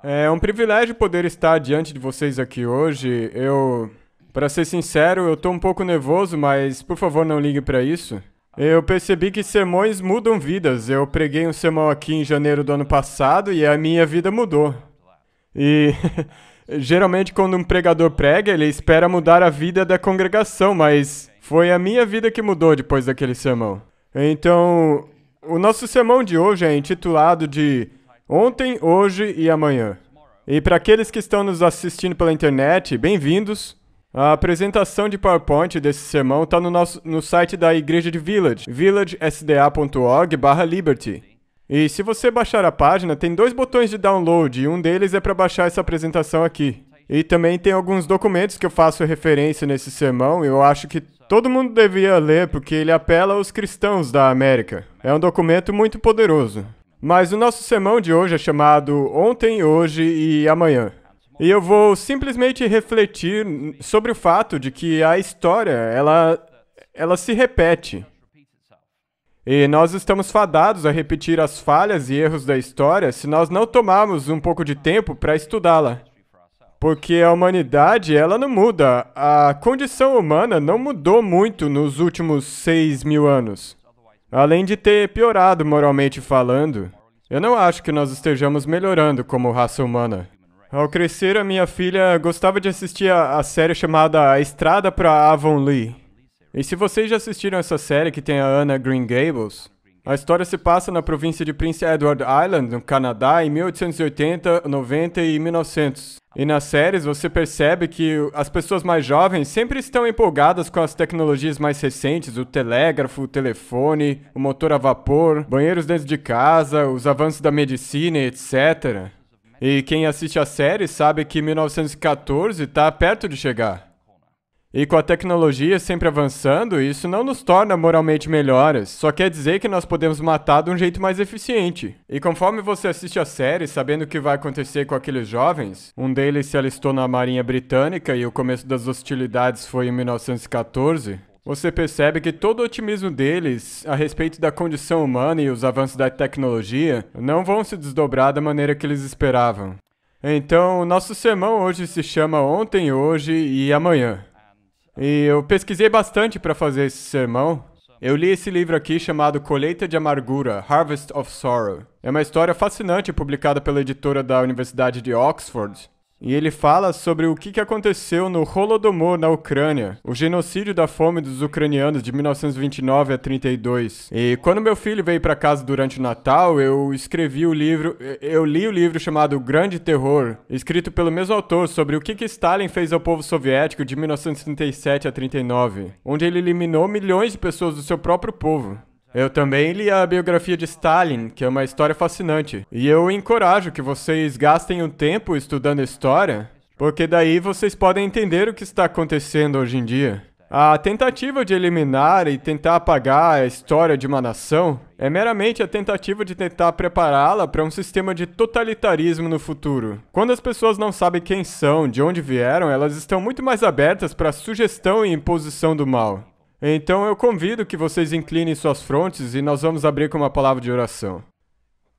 É um privilégio poder estar diante de vocês aqui hoje. Para ser sincero, eu tô um pouco nervoso, mas por favor não ligue para isso. Eu percebi que sermões mudam vidas. Eu preguei um sermão aqui em janeiro do ano passado e a minha vida mudou. E geralmente quando um pregador prega, ele espera mudar a vida da congregação, mas foi a minha vida que mudou depois daquele sermão. Então, o nosso sermão de hoje é intitulado de Ontem, Hoje e Amanhã. E para aqueles que estão nos assistindo pela internet, bem-vindos. A apresentação de PowerPoint desse sermão está no site da Igreja de Village, villagesda.org/liberty. E se você baixar a página, tem 2 botões de download, e um deles é para baixar essa apresentação aqui. E também tem alguns documentos que eu faço referência nesse sermão, e eu acho que todo mundo devia ler, porque ele apela aos cristãos da América. É um documento muito poderoso. Mas o nosso sermão de hoje é chamado Ontem, Hoje e Amanhã. E eu vou simplesmente refletir sobre o fato de que a história, ela se repete. E nós estamos fadados a repetir as falhas e erros da história se nós não tomarmos um pouco de tempo para estudá-la. Porque a humanidade, ela não muda. A condição humana não mudou muito nos últimos 6.000 anos. Além de ter piorado moralmente falando, eu não acho que nós estejamos melhorando como raça humana. Ao crescer, a minha filha gostava de assistir a série chamada A Estrada para Avonlea. E se vocês já assistiram essa série que tem a Anna Green Gables, a história se passa na província de Prince Edward Island, no Canadá, em 1880, 90 e 1900. E nas séries você percebe que as pessoas mais jovens sempre estão empolgadas com as tecnologias mais recentes, o telégrafo, o telefone, o motor a vapor, banheiros dentro de casa, os avanços da medicina, etc. E quem assiste a série sabe que 1914 está perto de chegar. E com a tecnologia sempre avançando, isso não nos torna moralmente melhores, só quer dizer que nós podemos matar de um jeito mais eficiente. E conforme você assiste a série, sabendo o que vai acontecer com aqueles jovens, um deles se alistou na Marinha Britânica e o começo das hostilidades foi em 1914, você percebe que todo o otimismo deles a respeito da condição humana e os avanços da tecnologia não vão se desdobrar da maneira que eles esperavam. Então, o nosso sermão hoje se chama Ontem, Hoje e Amanhã. E eu pesquisei bastante para fazer esse sermão. Eu li esse livro aqui chamado Colheita de Amargura, Harvest of Sorrow. É uma história fascinante publicada pela editora da Universidade de Oxford. E ele fala sobre o que aconteceu no Holodomor na Ucrânia, o genocídio da fome dos ucranianos de 1929 a 32. E quando meu filho veio para casa durante o Natal, eu li o livro chamado Grande Terror, escrito pelo mesmo autor sobre o que Stalin fez ao povo soviético de 1937 a 39, onde ele eliminou milhões de pessoas do seu próprio povo. Eu também li a biografia de Stalin, que é uma história fascinante. E eu encorajo que vocês gastem um tempo estudando história, porque daí vocês podem entender o que está acontecendo hoje em dia. A tentativa de eliminar e tentar apagar a história de uma nação é meramente a tentativa de tentar prepará-la para um sistema de totalitarismo no futuro. Quando as pessoas não sabem quem são, de onde vieram, elas estão muito mais abertas para a sugestão e imposição do mal. Então eu convido que vocês inclinem suas frontes e nós vamos abrir com uma palavra de oração.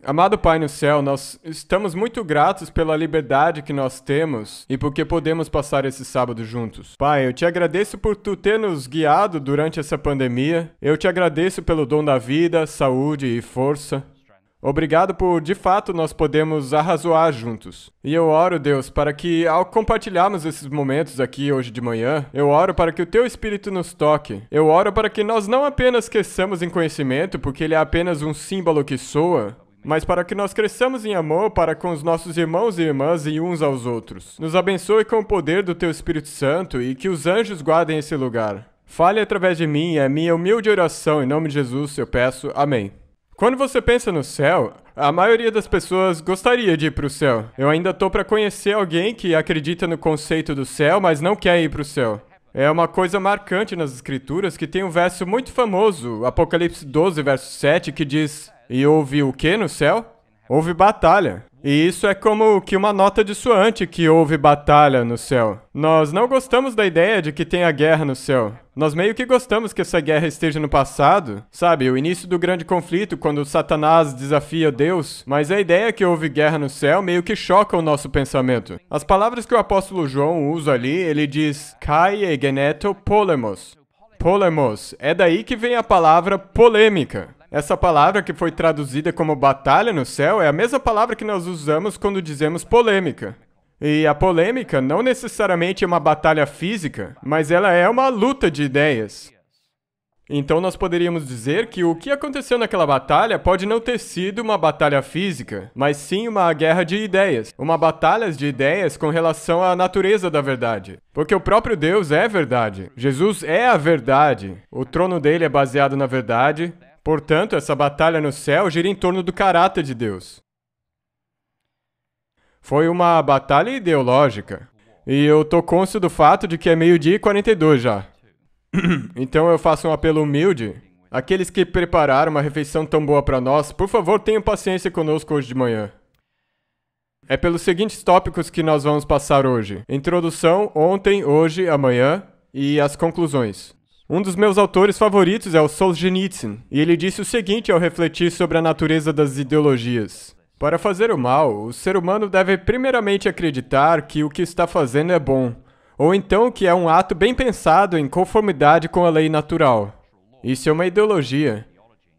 Amado Pai no céu, nós estamos muito gratos pela liberdade que nós temos e porque podemos passar esse sábado juntos. Pai, eu te agradeço por tu ter nos guiado durante essa pandemia. Eu te agradeço pelo dom da vida, saúde e força. Obrigado por, de fato, nós podemos arrazoar juntos. E eu oro, Deus, para que, ao compartilharmos esses momentos aqui hoje de manhã, eu oro para que o Teu Espírito nos toque. Eu oro para que nós não apenas cresçamos em conhecimento, porque ele é apenas um símbolo que soa, mas para que nós cresçamos em amor para com os nossos irmãos e irmãs e uns aos outros. Nos abençoe com o poder do Teu Espírito Santo e que os anjos guardem esse lugar. Fale através de mim, é minha humilde oração, em nome de Jesus eu peço. Amém. Quando você pensa no céu, a maioria das pessoas gostaria de ir para o céu. Eu ainda estou para conhecer alguém que acredita no conceito do céu, mas não quer ir para o céu. É uma coisa marcante nas Escrituras que tem um verso muito famoso, Apocalipse 12, verso 7, que diz: E houve o que no céu? Houve batalha. E isso é como que uma nota dissoante que houve batalha no céu. Nós não gostamos da ideia de que tenha guerra no céu. Nós meio que gostamos que essa guerra esteja no passado, sabe? O início do grande conflito, quando Satanás desafia Deus. Mas a ideia que houve guerra no céu meio que choca o nosso pensamento. As palavras que o apóstolo João usa ali, ele diz kai egeneto polemos. Polemos, é daí que vem a palavra polêmica. Essa palavra que foi traduzida como batalha no céu é a mesma palavra que nós usamos quando dizemos polêmica. E a polêmica não necessariamente é uma batalha física, mas ela é uma luta de ideias. Então nós poderíamos dizer que o que aconteceu naquela batalha pode não ter sido uma batalha física, mas sim uma guerra de ideias. Uma batalha de ideias com relação à natureza da verdade. Porque o próprio Deus é verdade. Jesus é a verdade. O trono dele é baseado na verdade. Portanto, essa batalha no céu gira em torno do caráter de Deus. Foi uma batalha ideológica. E eu tô cônscio do fato de que é 12:42 já. Então eu faço um apelo humilde. Aqueles que prepararam uma refeição tão boa para nós, por favor, tenham paciência conosco hoje de manhã. É pelos seguintes tópicos que nós vamos passar hoje. Introdução, ontem, hoje, amanhã e as conclusões. Um dos meus autores favoritos é o Solzhenitsyn, e ele disse o seguinte ao refletir sobre a natureza das ideologias. Para fazer o mal, o ser humano deve primeiramente acreditar que o que está fazendo é bom, ou então que é um ato bem pensado em conformidade com a lei natural. Isso é uma ideologia.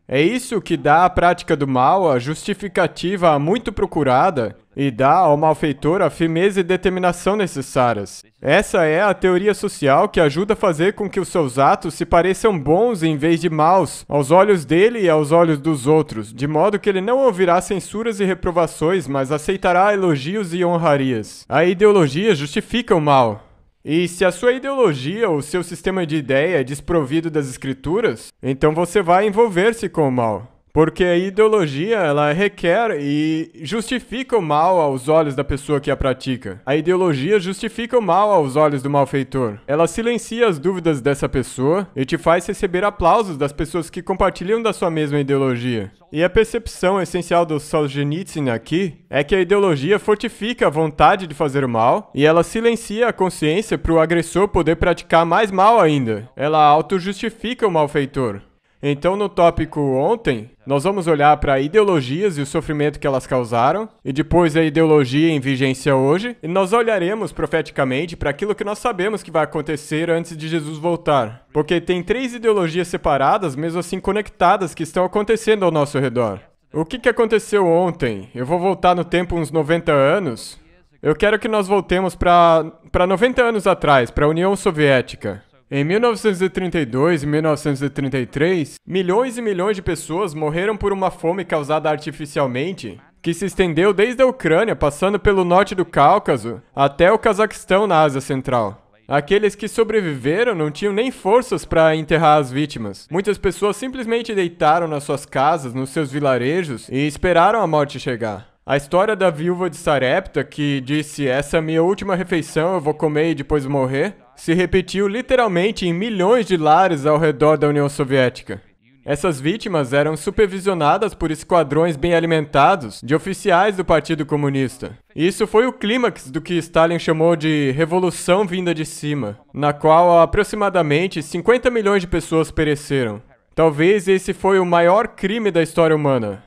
É isso que dá à prática do mal a justificativa muito procurada e dá ao malfeitor a firmeza e determinação necessárias. Essa é a teoria social que ajuda a fazer com que os seus atos se pareçam bons em vez de maus, aos olhos dele e aos olhos dos outros, de modo que ele não ouvirá censuras e reprovações, mas aceitará elogios e honrarias. A ideologia justifica o mal. E se a sua ideologia ou seu sistema de ideia é desprovido das escrituras, então você vai envolver-se com o mal. Porque a ideologia, ela requer e justifica o mal aos olhos da pessoa que a pratica. A ideologia justifica o mal aos olhos do malfeitor. Ela silencia as dúvidas dessa pessoa e te faz receber aplausos das pessoas que compartilham da sua mesma ideologia. E a percepção essencial do Solzhenitsyn aqui é que a ideologia fortifica a vontade de fazer o mal e ela silencia a consciência para o agressor poder praticar mais mal ainda. Ela auto-justifica o malfeitor. Então, no tópico ontem, nós vamos olhar para ideologias e o sofrimento que elas causaram, e depois a ideologia em vigência hoje, e nós olharemos profeticamente para aquilo que nós sabemos que vai acontecer antes de Jesus voltar. Porque tem 3 ideologias separadas, mesmo assim conectadas, que estão acontecendo ao nosso redor. O que aconteceu ontem? Eu vou voltar no tempo uns 90 anos. Eu quero que nós voltemos para 90 anos atrás, para a União Soviética. Em 1932 e 1933, milhões e milhões de pessoas morreram por uma fome causada artificialmente, que se estendeu desde a Ucrânia, passando pelo norte do Cáucaso, até o Cazaquistão na Ásia Central. Aqueles que sobreviveram não tinham nem forças para enterrar as vítimas. Muitas pessoas simplesmente deitaram nas suas casas, nos seus vilarejos, e esperaram a morte chegar. A história da viúva de Sarepta, que disse, essa é a minha última refeição, eu vou comer e depois morrer, se repetiu literalmente em milhões de lares ao redor da União Soviética. Essas vítimas eram supervisionadas por esquadrões bem alimentados de oficiais do Partido Comunista. Isso foi o clímax do que Stalin chamou de revolução vinda de cima, na qual aproximadamente 50 milhões de pessoas pereceram. Talvez esse foi o maior crime da história humana.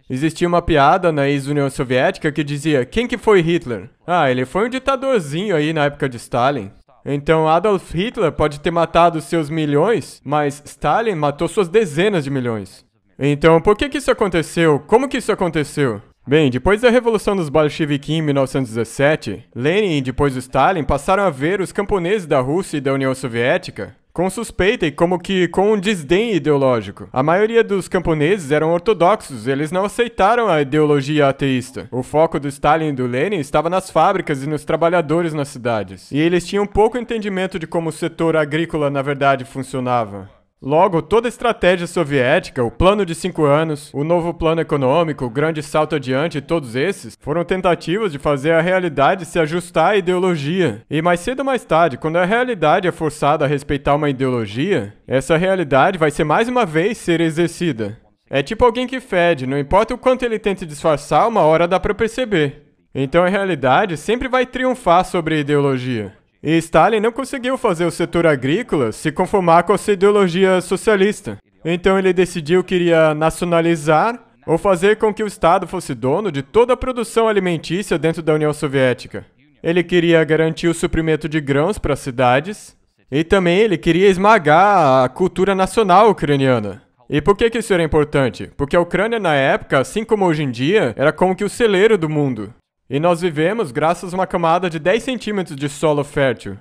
Existia uma piada na ex-União Soviética que dizia, quem que foi Hitler? Ah, ele foi um ditadorzinho aí na época de Stalin. Então Adolf Hitler pode ter matado seus milhões, mas Stalin matou suas dezenas de milhões. Então, por que isso aconteceu? Como que isso aconteceu? Bem, depois da Revolução dos Bolcheviques em 1917, Lenin e depois o Stalin passaram a ver os camponeses da Rússia e da União Soviética com suspeita e como que com um desdém ideológico. A maioria dos camponeses eram ortodoxos, eles não aceitaram a ideologia ateísta. O foco do Stalin e do Lenin estava nas fábricas e nos trabalhadores nas cidades. E eles tinham pouco entendimento de como o setor agrícola na verdade funcionava. Logo, toda a estratégia soviética, o plano de 5 anos, o novo plano econômico, o grande salto adiante e todos esses, foram tentativas de fazer a realidade se ajustar à ideologia. E mais cedo ou mais tarde, quando a realidade é forçada a respeitar uma ideologia, essa realidade vai ser mais uma vez ser exercida. É tipo alguém que fede, não importa o quanto ele tente disfarçar, uma hora dá pra perceber. Então a realidade sempre vai triunfar sobre a ideologia. E Stalin não conseguiu fazer o setor agrícola se conformar com a sua ideologia socialista. Então ele decidiu que iria nacionalizar ou fazer com que o Estado fosse dono de toda a produção alimentícia dentro da União Soviética. Ele queria garantir o suprimento de grãos para as cidades e também ele queria esmagar a cultura nacional ucraniana. E por que isso era importante? Porque a Ucrânia na época, assim como hoje em dia, era como que o celeiro do mundo. E nós vivemos graças a uma camada de 10 centímetros de solo fértil.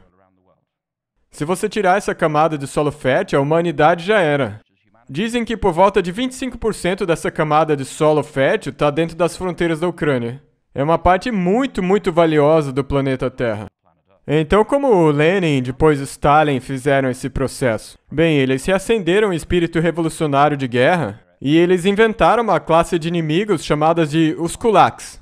Se você tirar essa camada de solo fértil, a humanidade já era. Dizem que por volta de 25% dessa camada de solo fértil está dentro das fronteiras da Ucrânia. É uma parte muito, muito valiosa do planeta Terra. Então, como o Lenin e depois o Stalin fizeram esse processo? Bem, eles reacenderam o espírito revolucionário de guerra e eles inventaram uma classe de inimigos chamadas de os kulaks.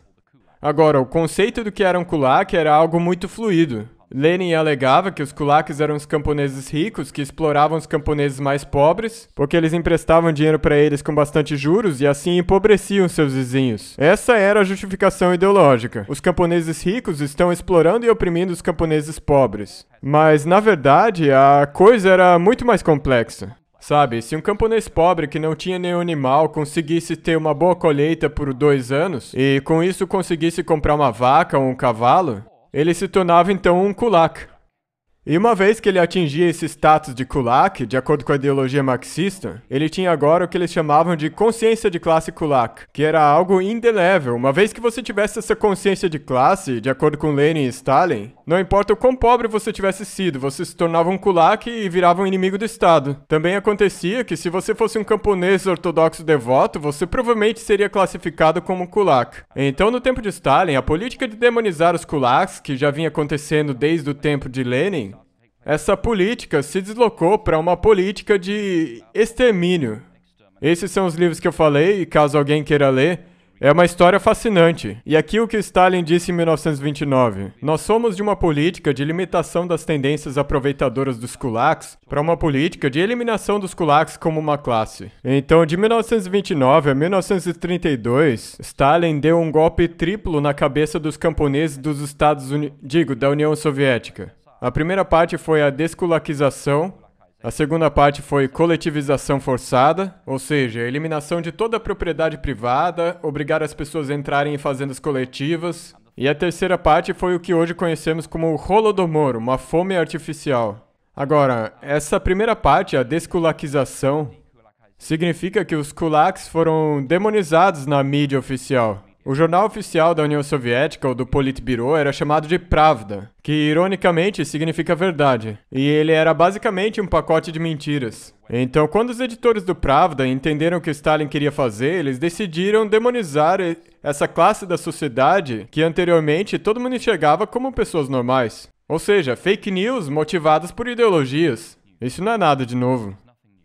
Agora, o conceito do que era um kulak era algo muito fluido. Lenin alegava que os kulaks eram os camponeses ricos que exploravam os camponeses mais pobres, porque eles emprestavam dinheiro para eles com bastante juros e assim empobreciam seus vizinhos. Essa era a justificação ideológica. Os camponeses ricos estão explorando e oprimindo os camponeses pobres. Mas, na verdade, a coisa era muito mais complexa. Sabe, se um camponês pobre que não tinha nenhum animal conseguisse ter uma boa colheita por 2 anos e com isso conseguisse comprar uma vaca ou um cavalo, ele se tornava então um kulak. E uma vez que ele atingia esse status de kulak, de acordo com a ideologia marxista, ele tinha agora o que eles chamavam de consciência de classe kulak, que era algo indelével. Uma vez que você tivesse essa consciência de classe, de acordo com Lenin e Stalin, não importa o quão pobre você tivesse sido, você se tornava um kulak e virava um inimigo do Estado. Também acontecia que se você fosse um camponês ortodoxo devoto, você provavelmente seria classificado como um kulak. Então, no tempo de Stalin, a política de demonizar os kulaks, que já vinha acontecendo desde o tempo de Lenin, essa política se deslocou para uma política de extermínio. Esses são os livros que eu falei, e caso alguém queira ler, é uma história fascinante. E aqui o que Stalin disse em 1929. Nós somos de uma política de limitação das tendências aproveitadoras dos kulaks para uma política de eliminação dos kulaks como uma classe. Então, de 1929 a 1932, Stalin deu um golpe triplo na cabeça dos camponeses dos Estados Unidos, da União Soviética. A primeira parte foi a desculaquização, a segunda parte foi coletivização forçada, ou seja, a eliminação de toda a propriedade privada, obrigar as pessoas a entrarem em fazendas coletivas, e a terceira parte foi o que hoje conhecemos como o Holodomor, uma fome artificial. Agora, essa primeira parte, a desculaquização, significa que os kulaks foram demonizados na mídia oficial. O jornal oficial da União Soviética, ou do Politburo, era chamado de Pravda, que ironicamente significa verdade, e ele era basicamente um pacote de mentiras. Então, quando os editores do Pravda entenderam o que Stalin queria fazer, eles decidiram demonizar essa classe da sociedade que anteriormente todo mundo enxergava como pessoas normais. Ou seja, fake news motivadas por ideologias. Isso não é nada de novo.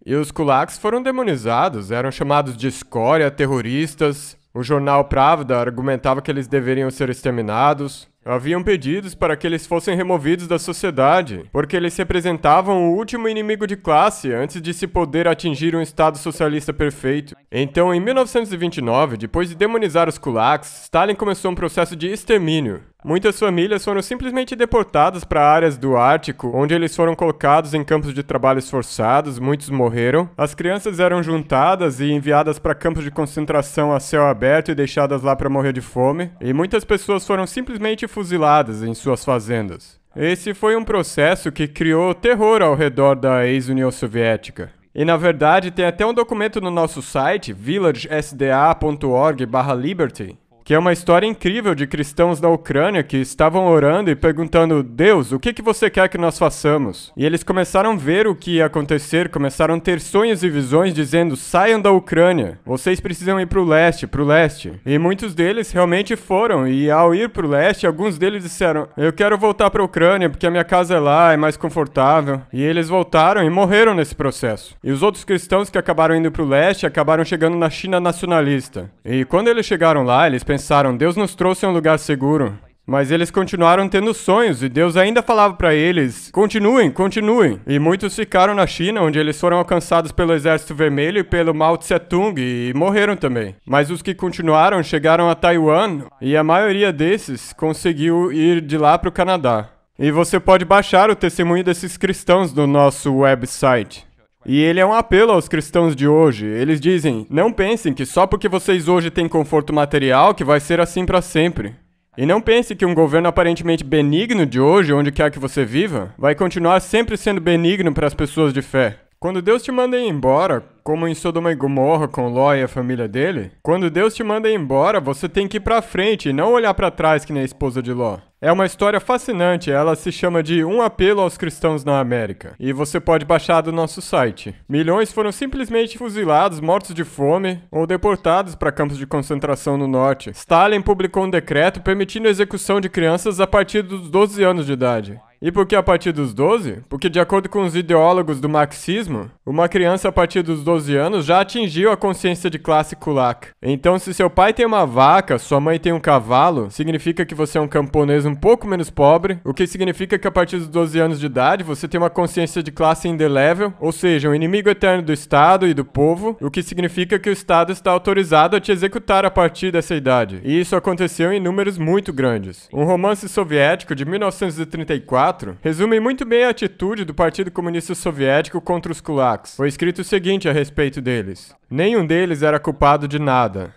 E os kulaks foram demonizados, eram chamados de escória, terroristas. O jornal Pravda argumentava que eles deveriam ser exterminados. Haviam pedidos para que eles fossem removidos da sociedade, porque eles representavam o último inimigo de classe antes de se poder atingir um Estado socialista perfeito. Então, em 1929, depois de demonizar os kulaks, Stalin começou um processo de extermínio. Muitas famílias foram simplesmente deportadas para áreas do Ártico, onde eles foram colocados em campos de trabalhos forçados, muitos morreram. As crianças eram juntadas e enviadas para campos de concentração a céu aberto e deixadas lá para morrer de fome. E muitas pessoas foram simplesmente fuziladas em suas fazendas. Esse foi um processo que criou terror ao redor da ex-União Soviética. E na verdade tem até um documento no nosso site, villagesda.org/liberty, que é uma história incrível de cristãos da Ucrânia que estavam orando e perguntando: Deus, o que você quer que nós façamos? E eles começaram a ver o que ia acontecer, começaram a ter sonhos e visões dizendo: saiam da Ucrânia, vocês precisam ir para o leste, para o leste. E muitos deles realmente foram, e ao ir para o leste, alguns deles disseram: eu quero voltar para a Ucrânia porque a minha casa é lá, é mais confortável. E eles voltaram e morreram nesse processo. E os outros cristãos que acabaram indo para o leste acabaram chegando na China nacionalista. E quando eles chegaram lá, eles pensaram: Deus nos trouxe a um lugar seguro. Mas eles continuaram tendo sonhos e Deus ainda falava para eles: continuem, continuem. E muitos ficaram na China, onde eles foram alcançados pelo Exército Vermelho e pelo Mao Tse-tung e morreram também. Mas os que continuaram chegaram a Taiwan e a maioria desses conseguiu ir de lá para o Canadá. E você pode baixar o testemunho desses cristãos no nosso website. E ele é um apelo aos cristãos de hoje. Eles dizem: não pensem que só porque vocês hoje têm conforto material que vai ser assim para sempre. E não pense que um governo aparentemente benigno de hoje, onde quer que você viva, vai continuar sempre sendo benigno para as pessoas de fé. Quando Deus te manda ir embora, como em Sodoma e Gomorra com Ló e a família dele, quando Deus te manda ir embora, você tem que ir pra frente e não olhar pra trás que nem a esposa de Ló. É uma história fascinante, ela se chama de Um Apelo aos Cristãos na América. E você pode baixar do nosso site. Milhões foram simplesmente fuzilados, mortos de fome ou deportados para campos de concentração no norte. Stalin publicou um decreto permitindo a execução de crianças a partir dos 12 anos de idade. E por que a partir dos 12? Porque, de acordo com os ideólogos do marxismo, uma criança a partir dos 12 anos já atingiu a consciência de classe kulak. Então, se seu pai tem uma vaca, sua mãe tem um cavalo, significa que você é um camponês um pouco menos pobre, o que significa que a partir dos 12 anos de idade você tem uma consciência de classe indelével, ou seja, um inimigo eterno do Estado e do povo, o que significa que o Estado está autorizado a te executar a partir dessa idade. E isso aconteceu em números muito grandes. Um romance soviético de 1934 resume muito bem a atitude do Partido Comunista Soviético contra os kulaks. Foi escrito o seguinte a respeito deles: nenhum deles era culpado de nada,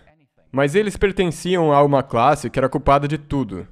mas eles pertenciam a uma classe que era culpada de tudo.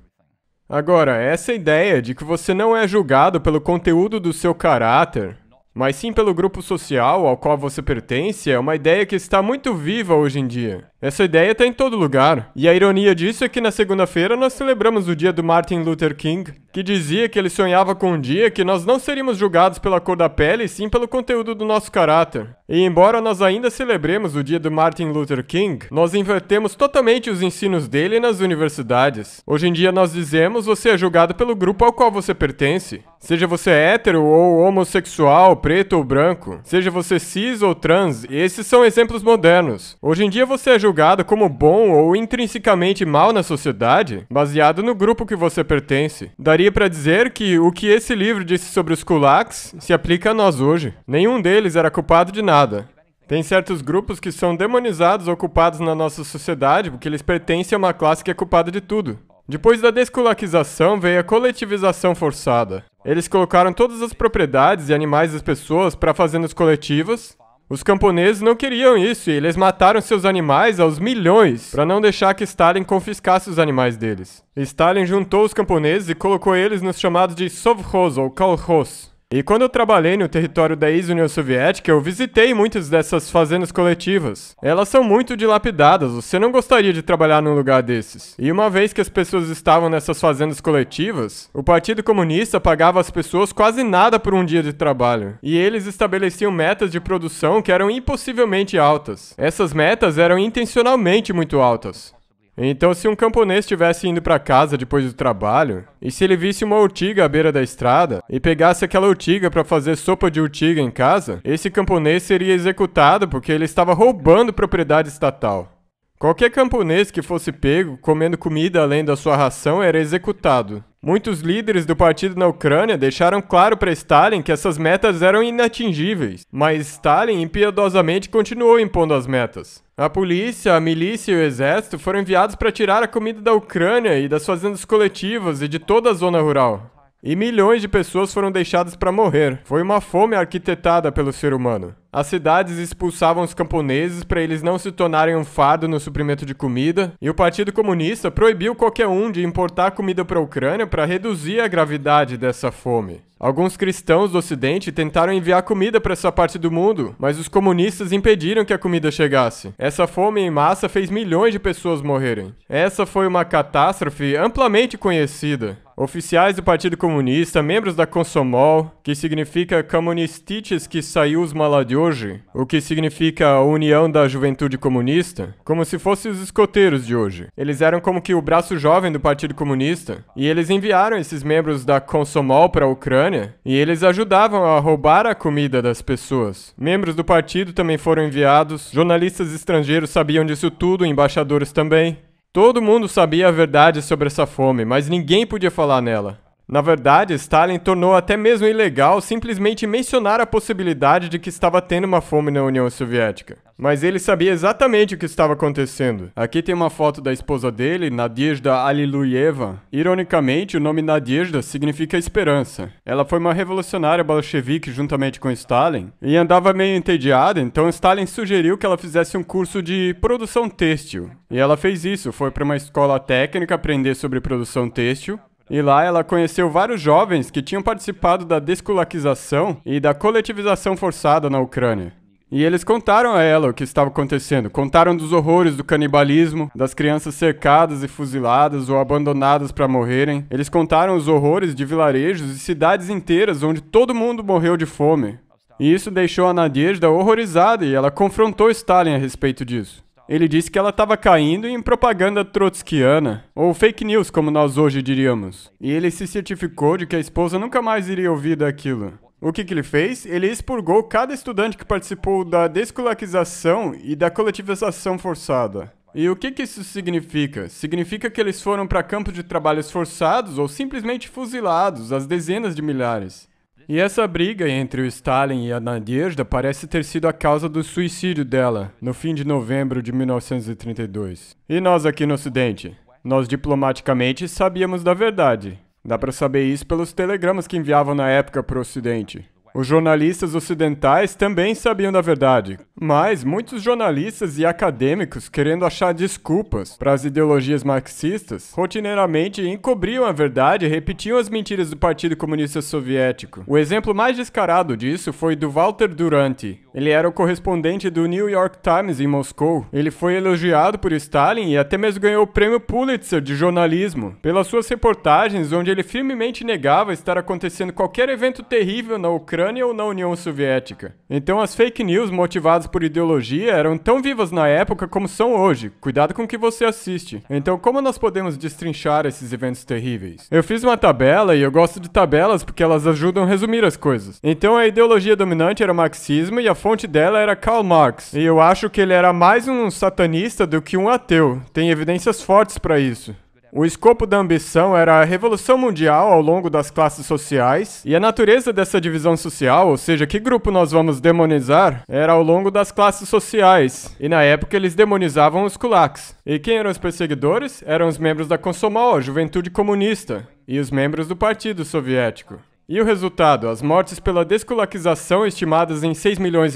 Agora, essa ideia de que você não é julgado pelo conteúdo do seu caráter, mas sim pelo grupo social ao qual você pertence, é uma ideia que está muito viva hoje em dia. Essa ideia está em todo lugar. E a ironia disso é que na segunda-feira nós celebramos o dia do Martin Luther King, que dizia que ele sonhava com um dia que nós não seríamos julgados pela cor da pele, e sim pelo conteúdo do nosso caráter. E embora nós ainda celebremos o dia do Martin Luther King, nós invertemos totalmente os ensinos dele nas universidades. Hoje em dia nós dizemos: você é julgado pelo grupo ao qual você pertence. Seja você hétero ou homossexual, preto ou branco, seja você cis ou trans, esses são exemplos modernos. Hoje em dia você é julgado como bom ou intrinsecamente mal na sociedade, baseado no grupo que você pertence. Daria para dizer que o que esse livro disse sobre os kulaks se aplica a nós hoje. Nenhum deles era culpado de nada. Tem certos grupos que são demonizados ou culpados na nossa sociedade porque eles pertencem a uma classe que é culpada de tudo. Depois da desculaquização veio a coletivização forçada. Eles colocaram todas as propriedades e animais das pessoas para fazendas coletivas. Os camponeses não queriam isso e eles mataram seus animais aos milhões para não deixar que Stalin confiscasse os animais deles. Stalin juntou os camponeses e colocou eles nos chamados de sovkhoz ou kolkhoz. E quando eu trabalhei no território da ex-União Soviética, eu visitei muitas dessas fazendas coletivas. Elas são muito dilapidadas, você não gostaria de trabalhar num lugar desses. E uma vez que as pessoas estavam nessas fazendas coletivas, o Partido Comunista pagava às pessoas quase nada por um dia de trabalho. E eles estabeleciam metas de produção que eram impossivelmente altas. Essas metas eram intencionalmente muito altas. Então, se um camponês estivesse indo para casa depois do trabalho, e se ele visse uma urtiga à beira da estrada, e pegasse aquela urtiga para fazer sopa de urtiga em casa, esse camponês seria executado porque ele estava roubando propriedade estatal. Qualquer camponês que fosse pego comendo comida além da sua ração era executado. Muitos líderes do partido na Ucrânia deixaram claro para Stalin que essas metas eram inatingíveis, mas Stalin impiedosamente continuou impondo as metas. A polícia, a milícia e o exército foram enviados para tirar a comida da Ucrânia e das fazendas coletivas e de toda a zona rural. E milhões de pessoas foram deixadas para morrer. Foi uma fome arquitetada pelo ser humano. As cidades expulsavam os camponeses para eles não se tornarem um fardo no suprimento de comida, e o Partido Comunista proibiu qualquer um de importar comida para a Ucrânia para reduzir a gravidade dessa fome. Alguns cristãos do Ocidente tentaram enviar comida para essa parte do mundo, mas os comunistas impediram que a comida chegasse. Essa fome em massa fez milhões de pessoas morrerem. Essa foi uma catástrofe amplamente conhecida. Oficiais do Partido Comunista, membros da Komsomol, que significa Komunisticheskие Союз Молодежи, o que significa a União da Juventude Comunista, como se fossem os escoteiros de hoje. Eles eram como que o braço jovem do Partido Comunista, e eles enviaram esses membros da Komsomol para a Ucrânia, e eles ajudavam a roubar a comida das pessoas. Membros do partido também foram enviados, jornalistas estrangeiros sabiam disso tudo, embaixadores também. Todo mundo sabia a verdade sobre essa fome, mas ninguém podia falar nela. Na verdade, Stalin tornou até mesmo ilegal simplesmente mencionar a possibilidade de que estava tendo uma fome na União Soviética. Mas ele sabia exatamente o que estava acontecendo. Aqui tem uma foto da esposa dele, Nadezhda Alliluyeva. Ironicamente, o nome Nadezhda significa esperança. Ela foi uma revolucionária bolchevique juntamente com Stalin e andava meio entediada, então Stalin sugeriu que ela fizesse um curso de produção têxtil. E ela fez isso, foi para uma escola técnica aprender sobre produção têxtil. E lá ela conheceu vários jovens que tinham participado da desculaquização e da coletivização forçada na Ucrânia. E eles contaram a ela o que estava acontecendo, contaram dos horrores do canibalismo, das crianças cercadas e fuziladas ou abandonadas para morrerem. Eles contaram os horrores de vilarejos e cidades inteiras onde todo mundo morreu de fome. E isso deixou a Nadezhda horrorizada e ela confrontou Stalin a respeito disso. Ele disse que ela estava caindo em propaganda trotskiana, ou fake news, como nós hoje diríamos. E ele se certificou de que a esposa nunca mais iria ouvir daquilo. O que ele fez? Ele expurgou cada estudante que participou da desculaquização e da coletivização forçada. E o que isso significa? Significa que eles foram para campos de trabalhos forçados ou simplesmente fuzilados, às dezenas de milhares. E essa briga entre o Stalin e a Nadezhda parece ter sido a causa do suicídio dela, no fim de novembro de 1932. E nós aqui no Ocidente? Nós diplomaticamente sabíamos da verdade. Dá para saber isso pelos telegramas que enviavam na época para o Ocidente. Os jornalistas ocidentais também sabiam da verdade, mas muitos jornalistas e acadêmicos, querendo achar desculpas para as ideologias marxistas, rotineiramente encobriam a verdade e repetiam as mentiras do Partido Comunista Soviético. O exemplo mais descarado disso foi do Walter Duranty. Ele era o correspondente do New York Times em Moscou. Ele foi elogiado por Stalin e até mesmo ganhou o prêmio Pulitzer de jornalismo pelas suas reportagens onde ele firmemente negava estar acontecendo qualquer evento terrível na Ucrânia ou na União Soviética. Então as fake news motivadas por ideologia eram tão vivas na época como são hoje. Cuidado com o que você assiste. Então como nós podemos destrinchar esses eventos terríveis? Eu fiz uma tabela e eu gosto de tabelas porque elas ajudam a resumir as coisas. Então a ideologia dominante era o marxismo e a fonte dela era Karl Marx. E eu acho que ele era mais um satanista do que um ateu. Tem evidências fortes para isso. O escopo da ambição era a revolução mundial ao longo das classes sociais, e a natureza dessa divisão social, ou seja, que grupo nós vamos demonizar, era ao longo das classes sociais. E na época eles demonizavam os kulaks. E quem eram os perseguidores? Eram os membros da Komsomol, a Juventude Comunista, e os membros do Partido Soviético. E o resultado? As mortes pela desculaquização estimadas em 6,5 milhões,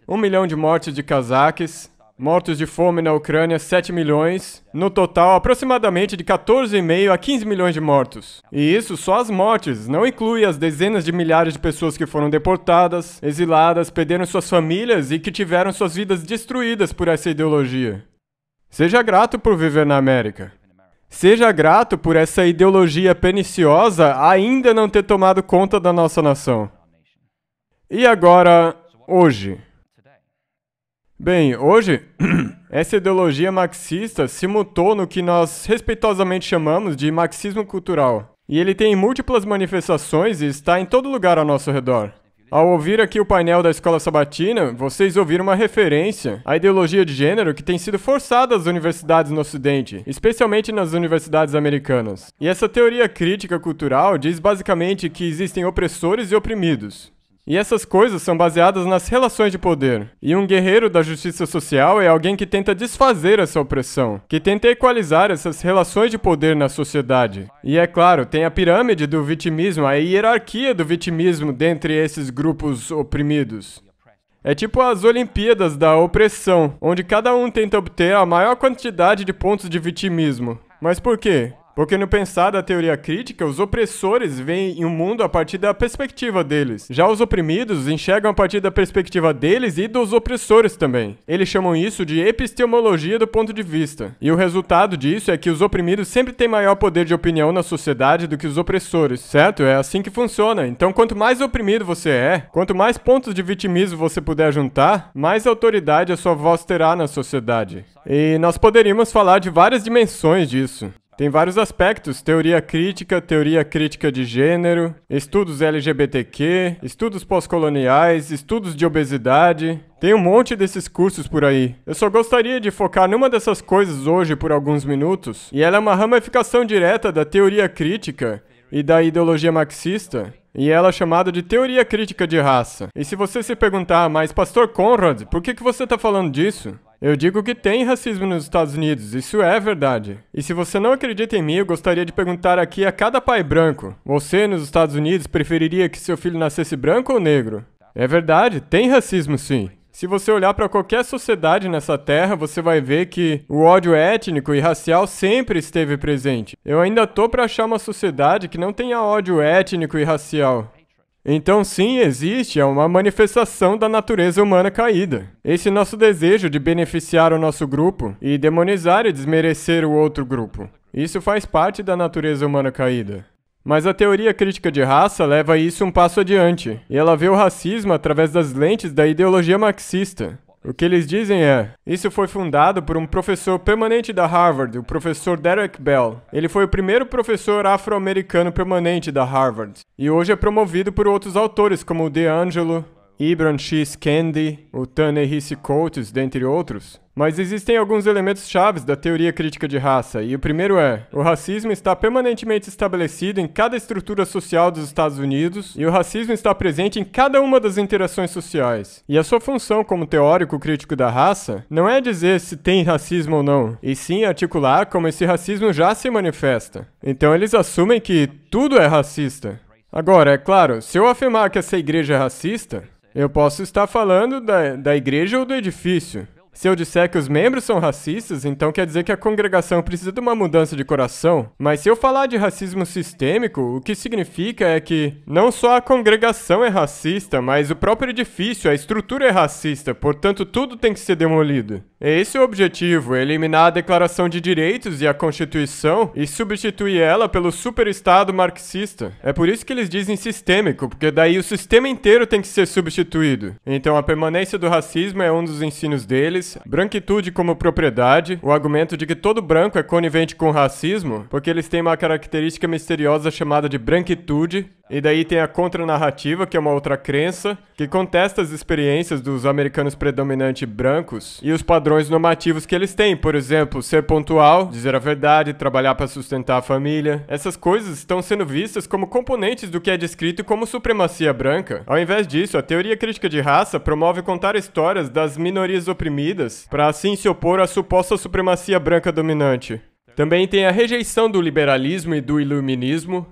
1 milhão de mortes de cazaques, mortos de fome na Ucrânia, 7 milhões. No total, aproximadamente de 14,5 a 15 milhões de mortos. E isso só as mortes, não inclui as dezenas de milhares de pessoas que foram deportadas, exiladas, perderam suas famílias e que tiveram suas vidas destruídas por essa ideologia. Seja grato por viver na América. Seja grato por essa ideologia perniciosa ainda não ter tomado conta da nossa nação. E agora, hoje. Bem, hoje, essa ideologia marxista se mutou no que nós respeitosamente chamamos de marxismo cultural. E ele tem múltiplas manifestações e está em todo lugar ao nosso redor. Ao ouvir aqui o painel da Escola Sabatina, vocês ouviram uma referência à ideologia de gênero que tem sido forçada às universidades no Ocidente, especialmente nas universidades americanas. E essa teoria crítica cultural diz basicamente que existem opressores e oprimidos. E essas coisas são baseadas nas relações de poder. E um guerreiro da justiça social é alguém que tenta desfazer essa opressão, que tenta equalizar essas relações de poder na sociedade. E é claro, tem a pirâmide do vitimismo, a hierarquia do vitimismo dentre esses grupos oprimidos. É tipo as Olimpíadas da opressão, onde cada um tenta obter a maior quantidade de pontos de vitimismo. Mas por quê? Porque no pensar da teoria crítica, os opressores veem o mundo a partir da perspectiva deles. Já os oprimidos enxergam a partir da perspectiva deles e dos opressores também. Eles chamam isso de epistemologia do ponto de vista. E o resultado disso é que os oprimidos sempre têm maior poder de opinião na sociedade do que os opressores, certo? É assim que funciona. Então, quanto mais oprimido você é, quanto mais pontos de vitimismo você puder juntar, mais autoridade a sua voz terá na sociedade. E nós poderíamos falar de várias dimensões disso. Tem vários aspectos: teoria crítica de gênero, estudos LGBTQ, estudos pós-coloniais, estudos de obesidade. Tem um monte desses cursos por aí. Eu só gostaria de focar numa dessas coisas hoje por alguns minutos, e ela é uma ramificação direta da teoria crítica e da ideologia marxista, e ela é chamada de teoria crítica de raça. E se você se perguntar, mas Pastor Conrad, por que você está falando disso? Eu digo que tem racismo nos Estados Unidos, isso é verdade. E se você não acredita em mim, eu gostaria de perguntar aqui a cada pai branco: você, nos Estados Unidos, preferiria que seu filho nascesse branco ou negro? É verdade, tem racismo sim. Se você olhar para qualquer sociedade nessa terra, você vai ver que o ódio étnico e racial sempre esteve presente. Eu ainda tô para achar uma sociedade que não tenha ódio étnico e racial. Então sim, existe, é uma manifestação da natureza humana caída. Esse nosso desejo de beneficiar o nosso grupo e demonizar e desmerecer o outro grupo. Isso faz parte da natureza humana caída. Mas a teoria crítica de raça leva isso um passo adiante, e ela vê o racismo através das lentes da ideologia marxista. O que eles dizem é: isso foi fundado por um professor permanente da Harvard, o professor Derek Bell. Ele foi o primeiro professor afro-americano permanente da Harvard, e hoje é promovido por outros autores como o DeAngelo, Ibram X. Kendi, o Ta-Nehisi Coates, dentre outros. Mas existem alguns elementos chaves da teoria crítica de raça, e o primeiro é: o racismo está permanentemente estabelecido em cada estrutura social dos Estados Unidos, e o racismo está presente em cada uma das interações sociais. E a sua função como teórico crítico da raça não é dizer se tem racismo ou não, e sim articular como esse racismo já se manifesta. Então eles assumem que tudo é racista. Agora, é claro, se eu afirmar que essa igreja é racista, eu posso estar falando da igreja ou do edifício. Se eu disser que os membros são racistas, então quer dizer que a congregação precisa de uma mudança de coração. Mas se eu falar de racismo sistêmico, o que significa é que não só a congregação é racista, mas o próprio edifício, a estrutura é racista, portanto tudo tem que ser demolido. Esse é o objetivo: eliminar a Declaração de Direitos e a Constituição e substituir ela pelo superestado marxista. É por isso que eles dizem sistêmico, porque daí o sistema inteiro tem que ser substituído. Então a permanência do racismo é um dos ensinos deles. Branquitude como propriedade, o argumento de que todo branco é conivente com o racismo, porque eles têm uma característica misteriosa chamada de branquitude. E daí tem a contranarrativa, que é uma outra crença, que contesta as experiências dos americanos predominantes brancos e os padrões normativos que eles têm. Por exemplo, ser pontual, dizer a verdade, trabalhar para sustentar a família. Essas coisas estão sendo vistas como componentes do que é descrito como supremacia branca. Ao invés disso, a teoria crítica de raça promove contar histórias das minorias oprimidas para assim se opor à suposta supremacia branca dominante. Também tem a rejeição do liberalismo e do iluminismo.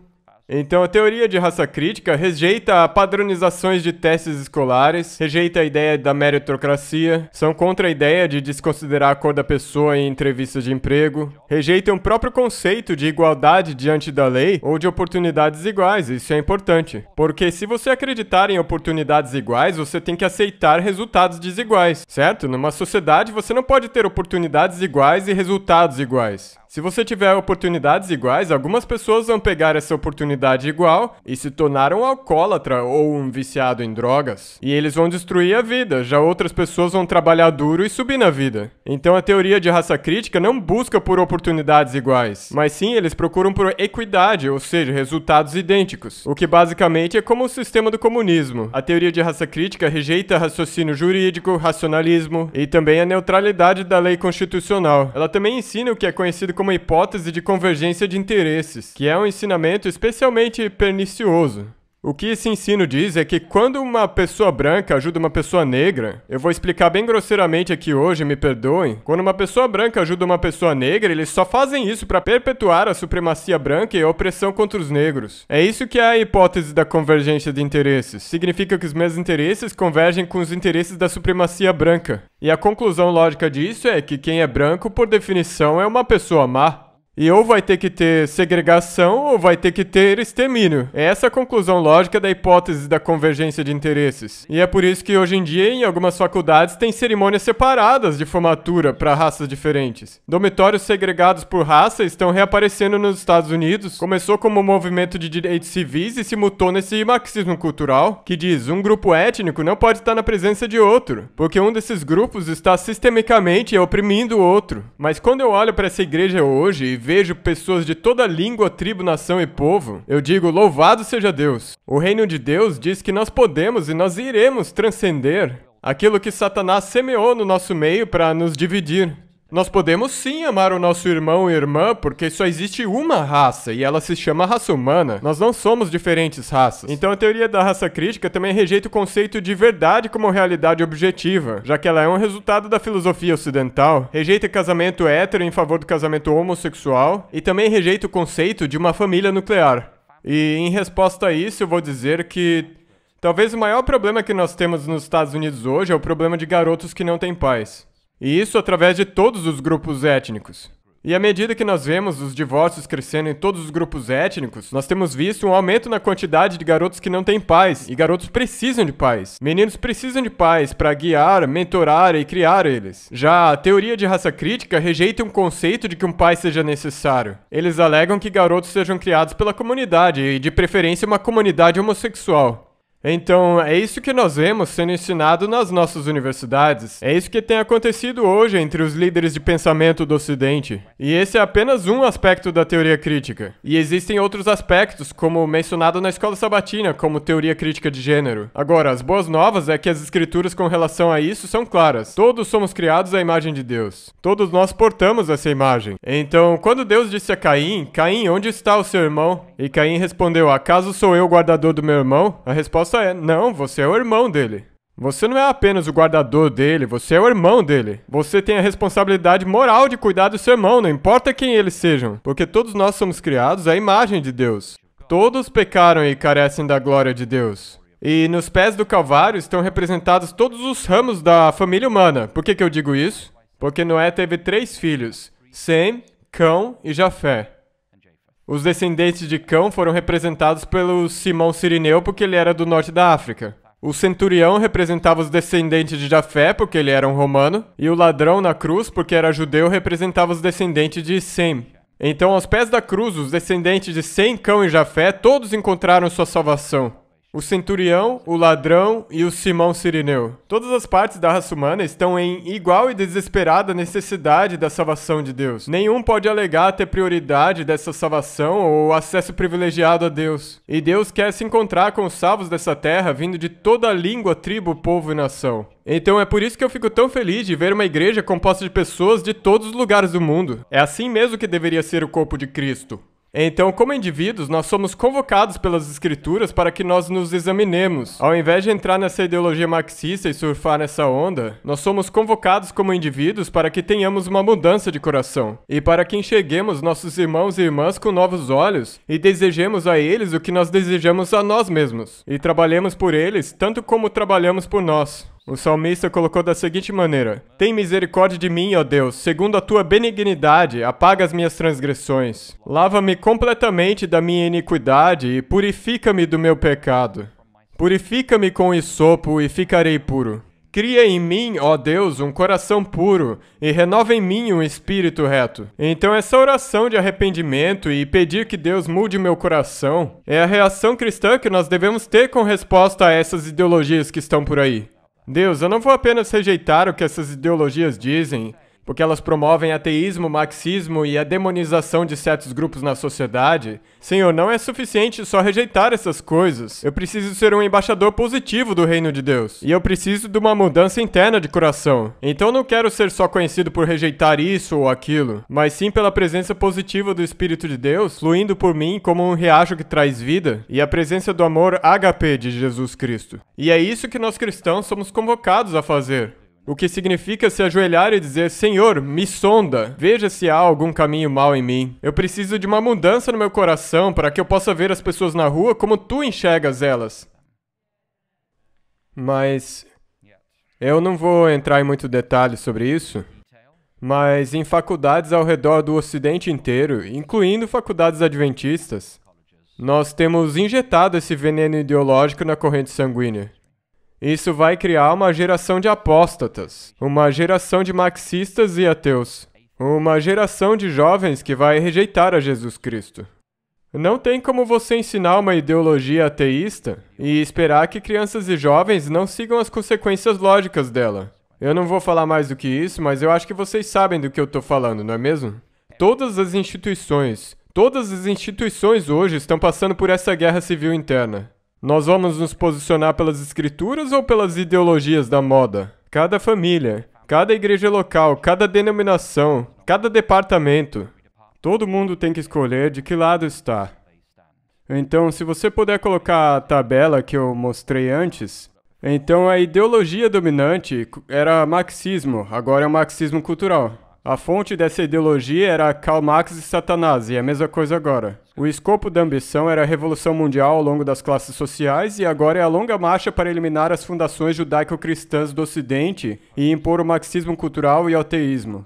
Então a teoria de raça crítica rejeita padronizações de testes escolares, rejeita a ideia da meritocracia, são contra a ideia de desconsiderar a cor da pessoa em entrevistas de emprego, rejeitam o próprio conceito de igualdade diante da lei ou de oportunidades iguais. Isso é importante, porque se você acreditar em oportunidades iguais, você tem que aceitar resultados desiguais, certo? Numa sociedade você não pode ter oportunidades iguais e resultados iguais. Se você tiver oportunidades iguais, algumas pessoas vão pegar essa oportunidade igual e se tornar um alcoólatra ou um viciado em drogas. E eles vão destruir a vida, já outras pessoas vão trabalhar duro e subir na vida. Então a teoria de raça crítica não busca por oportunidades iguais, mas sim eles procuram por equidade, ou seja, resultados idênticos. O que basicamente é como o sistema do comunismo. A teoria de raça crítica rejeita raciocínio jurídico, racionalismo e também a neutralidade da lei constitucional. Ela também ensina o que é conhecido como a hipótese de convergência de interesses, que é um ensinamento especialmente pernicioso. O que esse ensino diz é que quando uma pessoa branca ajuda uma pessoa negra, eu vou explicar bem grosseiramente aqui hoje, me perdoem, quando uma pessoa branca ajuda uma pessoa negra, eles só fazem isso para perpetuar a supremacia branca e a opressão contra os negros. É isso que é a hipótese da convergência de interesses. Significa que os meus interesses convergem com os interesses da supremacia branca. E a conclusão lógica disso é que quem é branco, por definição, é uma pessoa má. E ou vai ter que ter segregação ou vai ter que ter extermínio. É essa a conclusão lógica da hipótese da convergência de interesses. E é por isso que hoje em dia, em algumas faculdades, tem cerimônias separadas de formatura para raças diferentes. Dormitórios segregados por raça estão reaparecendo nos Estados Unidos. Começou como um movimento de direitos civis e se mutou nesse marxismo cultural, que diz: um grupo étnico não pode estar na presença de outro, porque um desses grupos está sistemicamente oprimindo o outro. Mas quando eu olho para essa igreja hoje e vejo pessoas de toda língua, tribo, nação e povo, eu digo, louvado seja Deus. O reino de Deus diz que nós podemos e nós iremos transcender aquilo que Satanás semeou no nosso meio para nos dividir. Nós podemos sim amar o nosso irmão e irmã, porque só existe uma raça, e ela se chama raça humana. Nós não somos diferentes raças. Então a teoria da raça crítica também rejeita o conceito de verdade como realidade objetiva, já que ela é um resultado da filosofia ocidental, rejeita casamento hétero em favor do casamento homossexual, e também rejeita o conceito de uma família nuclear. E em resposta a isso, eu vou dizer que talvez o maior problema que nós temos nos Estados Unidos hoje é o problema de garotos que não têm pais. E isso através de todos os grupos étnicos. E à medida que nós vemos os divórcios crescendo em todos os grupos étnicos, nós temos visto um aumento na quantidade de garotos que não têm pais. E garotos precisam de pais. Meninos precisam de pais para guiar, mentorar e criar eles. Já a teoria de raça crítica rejeita um conceito de que um pai seja necessário. Eles alegam que garotos sejam criados pela comunidade, e de preferência uma comunidade homossexual. Então, é isso que nós vemos sendo ensinado nas nossas universidades. É isso que tem acontecido hoje entre os líderes de pensamento do Ocidente. E esse é apenas um aspecto da teoria crítica. E existem outros aspectos, como mencionado na escola sabatina, como teoria crítica de gênero. Agora, as boas novas é que as escrituras com relação a isso são claras. Todos somos criados à imagem de Deus. Todos nós portamos essa imagem. Então, quando Deus disse a Caim, Caim, onde está o seu irmão? E Caim respondeu, acaso sou eu o guardador do meu irmão? A resposta é, não, você é o irmão dele. Você não é apenas o guardador dele, você é o irmão dele. Você tem a responsabilidade moral de cuidar do seu irmão, não importa quem eles sejam, porque todos nós somos criados à imagem de Deus. Todos pecaram e carecem da glória de Deus. E nos pés do Calvário estão representados todos os ramos da família humana. Por que eu digo isso? Porque Noé teve 3 filhos, Sem, Cão e Jafé. Os descendentes de Cão foram representados pelo Simão Cirineu porque ele era do norte da África. O centurião representava os descendentes de Jafé porque ele era um romano. E o ladrão na cruz, porque era judeu, representava os descendentes de Sem. Então, aos pés da cruz, os descendentes de Sem, Cão e Jafé, todos encontraram sua salvação. O centurião, o ladrão e o Simão Cirineu. Todas as partes da raça humana estão em igual e desesperada necessidade da salvação de Deus. Nenhum pode alegar ter prioridade dessa salvação ou acesso privilegiado a Deus. E Deus quer se encontrar com os salvos dessa terra vindo de toda a língua, tribo, povo e nação. Então é por isso que eu fico tão feliz de ver uma igreja composta de pessoas de todos os lugares do mundo. É assim mesmo que deveria ser o corpo de Cristo. Então, como indivíduos, nós somos convocados pelas escrituras para que nós nos examinemos. Ao invés de entrar nessa ideologia marxista e surfar nessa onda, nós somos convocados como indivíduos para que tenhamos uma mudança de coração. E para que enxerguemos nossos irmãos e irmãs com novos olhos e desejemos a eles o que nós desejamos a nós mesmos. E trabalhemos por eles tanto como trabalhamos por nós. O salmista colocou da seguinte maneira: tem misericórdia de mim, ó Deus, segundo a tua benignidade, apaga as minhas transgressões. Lava-me completamente da minha iniquidade e purifica-me do meu pecado. Purifica-me com hisopo e ficarei puro. Cria em mim, ó Deus, um coração puro e renova em mim um espírito reto. Então essa oração de arrependimento e pedir que Deus mude meu coração é a reação cristã que nós devemos ter com resposta a essas ideologias que estão por aí. Deus, eu não vou apenas rejeitar o que essas ideologias dizem, porque elas promovem ateísmo, marxismo e a demonização de certos grupos na sociedade. Senhor, não é suficiente só rejeitar essas coisas. Eu preciso ser um embaixador positivo do reino de Deus. E eu preciso de uma mudança interna de coração. Então não quero ser só conhecido por rejeitar isso ou aquilo, mas sim pela presença positiva do Espírito de Deus, fluindo por mim como um riacho que traz vida, e a presença do amor ágape de Jesus Cristo. E é isso que nós cristãos somos convocados a fazer. O que significa se ajoelhar e dizer, Senhor, me sonda, veja se há algum caminho mau em mim. Eu preciso de uma mudança no meu coração para que eu possa ver as pessoas na rua como tu enxergas elas. Mas eu não vou entrar em muito detalhe sobre isso, mas em faculdades ao redor do Ocidente inteiro, incluindo faculdades adventistas, nós temos injetado esse veneno ideológico na corrente sanguínea. Isso vai criar uma geração de apóstatas, uma geração de marxistas e ateus, uma geração de jovens que vai rejeitar a Jesus Cristo. Não tem como você ensinar uma ideologia ateísta e esperar que crianças e jovens não sigam as consequências lógicas dela. Eu não vou falar mais do que isso, mas eu acho que vocês sabem do que eu tô falando, não é mesmo? todas as instituições. Todas as instituições hoje estão passando por essa guerra civil interna. Nós vamos nos posicionar pelas escrituras ou pelas ideologias da moda? Cada família, cada igreja local, cada denominação, cada departamento. Todo mundo tem que escolher de que lado está. Então, se você puder colocar a tabela que eu mostrei antes, então a ideologia dominante era marxismo, agora é o marxismo cultural. A fonte dessa ideologia era Karl Marx e Satanás, e é a mesma coisa agora. O escopo da ambição era a revolução mundial ao longo das classes sociais, e agora é a longa marcha para eliminar as fundações judaico-cristãs do Ocidente e impor o marxismo cultural e o ateísmo.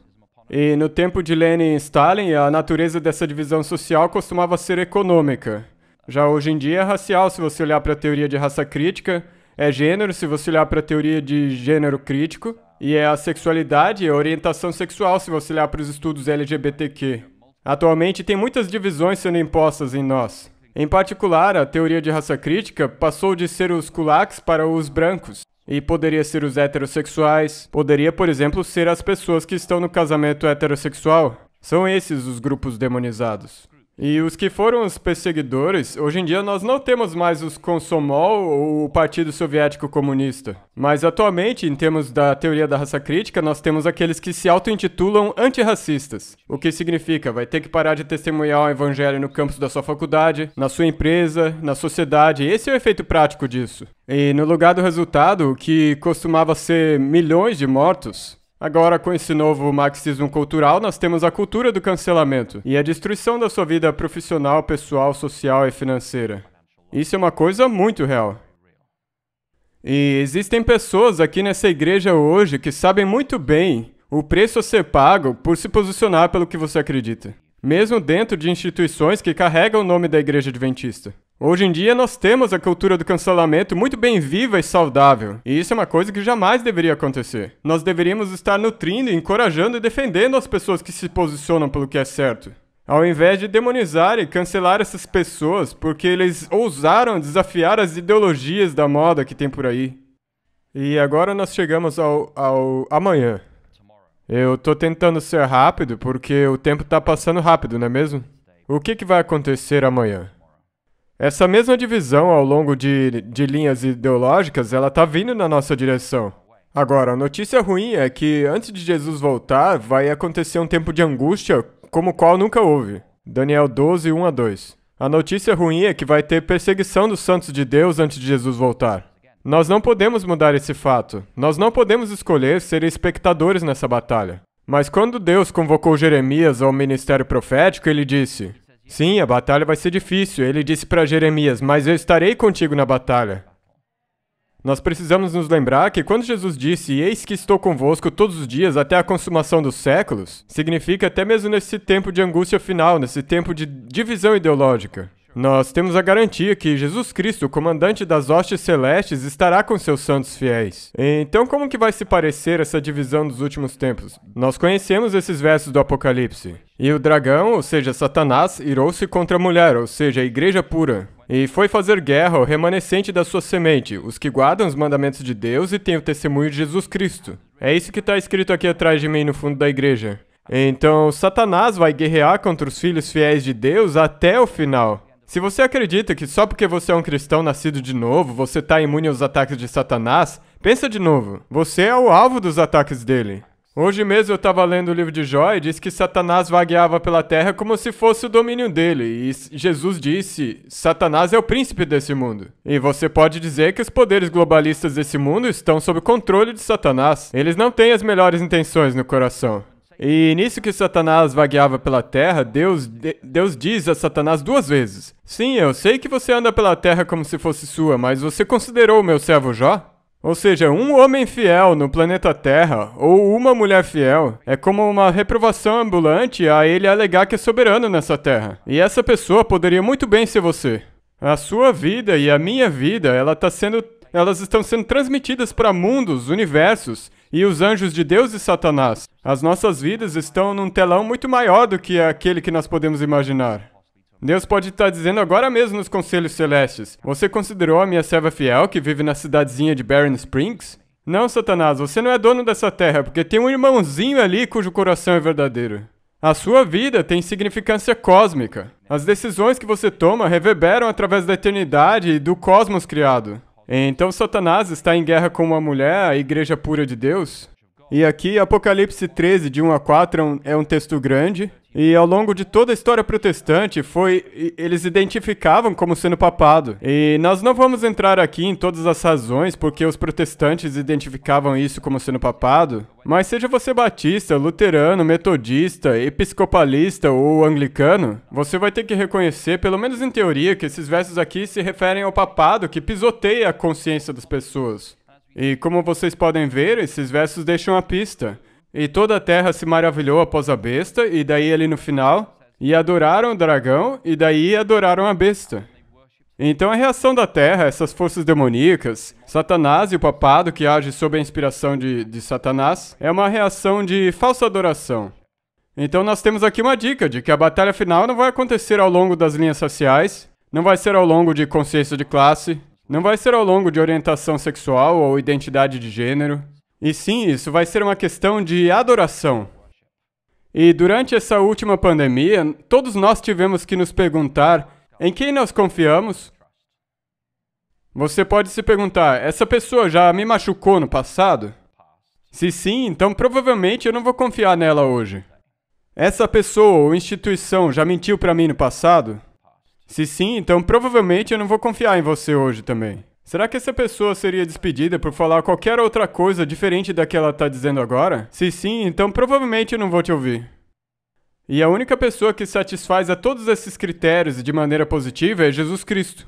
E no tempo de Lenin e Stalin, a natureza dessa divisão social costumava ser econômica. Já hoje em dia é racial, se você olhar para a teoria de raça crítica, é gênero, se você olhar para a teoria de gênero crítico, e é a sexualidade e a orientação sexual, se você olhar para os estudos LGBTQ. Atualmente tem muitas divisões sendo impostas em nós. Em particular, a teoria de raça crítica passou de ser os kulaks para os brancos. E poderia ser os heterossexuais, poderia, por exemplo, ser as pessoas que estão no casamento heterossexual. São esses os grupos demonizados. E os que foram os perseguidores, hoje em dia nós não temos mais os Komsomol ou o Partido Soviético Comunista. Mas atualmente, em termos da teoria da raça crítica, nós temos aqueles que se auto-intitulam antirracistas. O que significa? Vai ter que parar de testemunhar o evangelho no campus da sua faculdade, na sua empresa, na sociedade. Esse é o efeito prático disso. E no lugar do resultado, o que costumava ser milhões de mortos, agora, com esse novo marxismo cultural, nós temos a cultura do cancelamento e a destruição da sua vida profissional, pessoal, social e financeira. Isso é uma coisa muito real. E existem pessoas aqui nessa igreja hoje que sabem muito bem o preço a ser pago por se posicionar pelo que você acredita, mesmo dentro de instituições que carregam o nome da Igreja Adventista. Hoje em dia nós temos a cultura do cancelamento muito bem viva e saudável, e isso é uma coisa que jamais deveria acontecer. Nós deveríamos estar nutrindo, encorajando e defendendo as pessoas que se posicionam pelo que é certo, ao invés de demonizar e cancelar essas pessoas porque eles ousaram desafiar as ideologias da moda que tem por aí. E agora nós chegamos ao amanhã. Eu tô tentando ser rápido porque o tempo tá passando rápido, não é mesmo? O que vai acontecer amanhã? Essa mesma divisão ao longo de linhas ideológicas, ela tá vindo na nossa direção. Agora, a notícia ruim é que antes de Jesus voltar, vai acontecer um tempo de angústia como o qual nunca houve. Daniel 12, 1-2. A notícia ruim é que vai ter perseguição dos santos de Deus antes de Jesus voltar. Nós não podemos mudar esse fato. Nós não podemos escolher ser espectadores nessa batalha. Mas quando Deus convocou Jeremias ao ministério profético, ele disse: sim, a batalha vai ser difícil. Ele disse para Jeremias, mas eu estarei contigo na batalha. Nós precisamos nos lembrar que quando Jesus disse, eis que estou convosco todos os dias até a consumação dos séculos, significa até mesmo nesse tempo de angústia final, nesse tempo de divisão ideológica. Nós temos a garantia que Jesus Cristo, o comandante das hostes celestes, estará com seus santos fiéis. Então, como que vai se parecer essa divisão dos últimos tempos? Nós conhecemos esses versos do Apocalipse. E o dragão, ou seja, Satanás, irou-se contra a mulher, ou seja, a igreja pura, e foi fazer guerra ao remanescente da sua semente, os que guardam os mandamentos de Deus e têm o testemunho de Jesus Cristo. É isso que está escrito aqui atrás de mim no fundo da igreja. Então, Satanás vai guerrear contra os filhos fiéis de Deus até o final. Se você acredita que só porque você é um cristão nascido de novo, você está imune aos ataques de Satanás, pensa de novo. Você é o alvo dos ataques dele. Hoje mesmo eu estava lendo o livro de Jó e disse que Satanás vagueava pela terra como se fosse o domínio dele. E Jesus disse, Satanás é o príncipe desse mundo. E você pode dizer que os poderes globalistas desse mundo estão sob o controle de Satanás. Eles não têm as melhores intenções no coração. E nisso que Satanás vagueava pela terra, Deus diz a Satanás 2 vezes: sim, eu sei que você anda pela terra como se fosse sua, mas você considerou o meu servo Jó? Ou seja, um homem fiel no planeta Terra, ou uma mulher fiel, é como uma reprovação ambulante a ele alegar que é soberano nessa terra. E essa pessoa poderia muito bem ser você. A sua vida e a minha vida, elas estão sendo transmitidas para mundos, universos, e os anjos de Deus e Satanás. As nossas vidas estão num telão muito maior do que aquele que nós podemos imaginar. Deus pode estar dizendo agora mesmo nos conselhos celestes: você considerou a minha serva fiel que vive na cidadezinha de Barren Springs? Não, Satanás, você não é dono dessa terra, porque tem um irmãozinho ali cujo coração é verdadeiro. A sua vida tem significância cósmica. As decisões que você toma reverberam através da eternidade e do cosmos criado. Então Satanás está em guerra com uma mulher, a igreja pura de Deus. E aqui, Apocalipse 13, de 1 a 4, é um texto grande. E ao longo de toda a história protestante, eles identificavam como sendo papado. E nós não vamos entrar aqui em todas as razões porque os protestantes identificavam isso como sendo papado. Mas seja você batista, luterano, metodista, episcopalista ou anglicano, você vai ter que reconhecer, pelo menos em teoria, que esses versos aqui se referem ao papado que pisoteia a consciência das pessoas. E como vocês podem ver, esses versos deixam a pista. E toda a terra se maravilhou após a besta, e daí ali no final, e adoraram o dragão, e daí adoraram a besta. Então a reação da terra, essas forças demoníacas, Satanás e o papado que age sob a inspiração de Satanás, é uma reação de falsa adoração. Então nós temos aqui uma dica de que a batalha final não vai acontecer ao longo das linhas raciais, não vai ser ao longo de consciência de classe, não vai ser ao longo de orientação sexual ou identidade de gênero. E sim, isso vai ser uma questão de adoração. E durante essa última pandemia, todos nós tivemos que nos perguntar em quem nós confiamos. Você pode se perguntar, essa pessoa já me machucou no passado? Se sim, então provavelmente eu não vou confiar nela hoje. Essa pessoa ou instituição já mentiu para mim no passado? Se sim, então provavelmente eu não vou confiar em você hoje também. Será que essa pessoa seria despedida por falar qualquer outra coisa diferente da que ela está dizendo agora? Se sim, então provavelmente eu não vou te ouvir. E a única pessoa que satisfaz a todos esses critérios de maneira positiva é Jesus Cristo.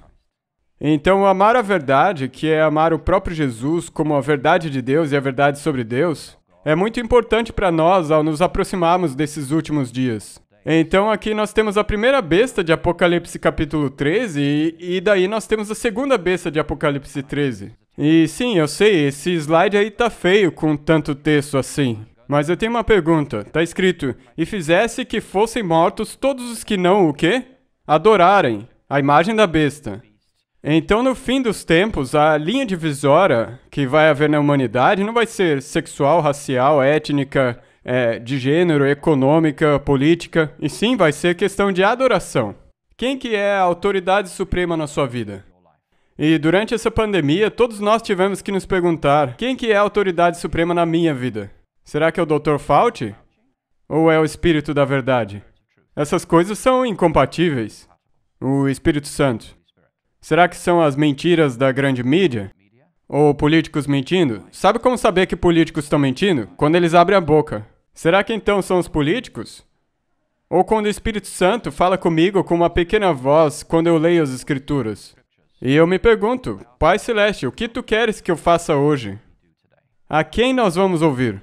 Então, amar a verdade, que é amar o próprio Jesus como a verdade de Deus e a verdade sobre Deus, é muito importante para nós ao nos aproximarmos desses últimos dias. Então aqui nós temos a primeira besta de Apocalipse capítulo 13 e daí nós temos a segunda besta de Apocalipse 13. E sim, eu sei, esse slide aí tá feio com tanto texto assim. Mas eu tenho uma pergunta, tá escrito, e fizesse que fossem mortos todos os que não o quê? Adorarem a imagem da besta. Então no fim dos tempos, a linha divisória que vai haver na humanidade não vai ser sexual, racial, étnica, de gênero, econômica, política, e sim vai ser questão de adoração. Quem que é a autoridade suprema na sua vida? E durante essa pandemia, todos nós tivemos que nos perguntar, quem que é a autoridade suprema na minha vida? Será que é o Dr. Fauci? Ou é o Espírito da Verdade? Essas coisas são incompatíveis. O Espírito Santo. Será que são as mentiras da grande mídia? Ou políticos mentindo? Sabe como saber que políticos estão mentindo? Quando eles abrem a boca. Será que então são os políticos? Ou quando o Espírito Santo fala comigo com uma pequena voz quando eu leio as Escrituras? E eu me pergunto, Pai Celeste, o que tu queres que eu faça hoje? A quem nós vamos ouvir?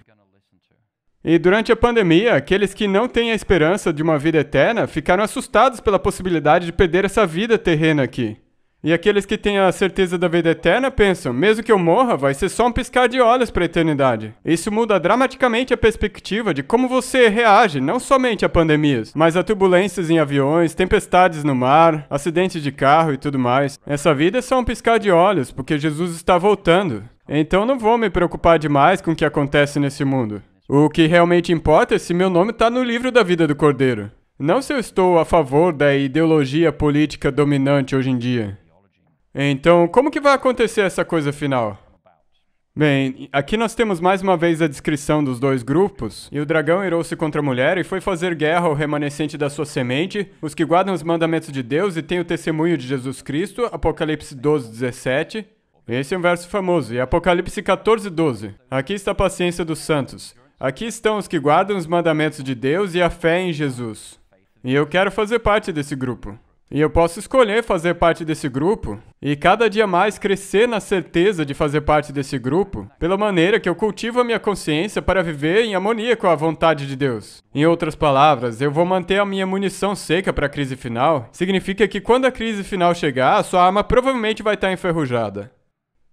E durante a pandemia, aqueles que não têm a esperança de uma vida eterna ficaram assustados pela possibilidade de perder essa vida terrena aqui. E aqueles que têm a certeza da vida eterna pensam, mesmo que eu morra, vai ser só um piscar de olhos para a eternidade. Isso muda dramaticamente a perspectiva de como você reage, não somente a pandemias, mas a turbulências em aviões, tempestades no mar, acidentes de carro e tudo mais. Essa vida é só um piscar de olhos, porque Jesus está voltando. Então não vou me preocupar demais com o que acontece nesse mundo. O que realmente importa é se meu nome está no livro da vida do Cordeiro. Não se eu estou a favor da ideologia política dominante hoje em dia. Então, como que vai acontecer essa coisa final? Bem, aqui nós temos mais uma vez a descrição dos dois grupos. E o dragão irou-se contra a mulher e foi fazer guerra ao remanescente da sua semente, os que guardam os mandamentos de Deus e têm o testemunho de Jesus Cristo, Apocalipse 12, 17. Esse é um verso famoso. E Apocalipse 14, 12. Aqui está a paciência dos santos. Aqui estão os que guardam os mandamentos de Deus e a fé em Jesus. E eu quero fazer parte desse grupo. E eu posso escolher fazer parte desse grupo e cada dia mais crescer na certeza de fazer parte desse grupo, pela maneira que eu cultivo a minha consciência para viver em harmonia com a vontade de Deus. Em outras palavras, eu vou manter a minha munição seca para a crise final. Significa que quando a crise final chegar, a sua arma provavelmente vai estar enferrujada.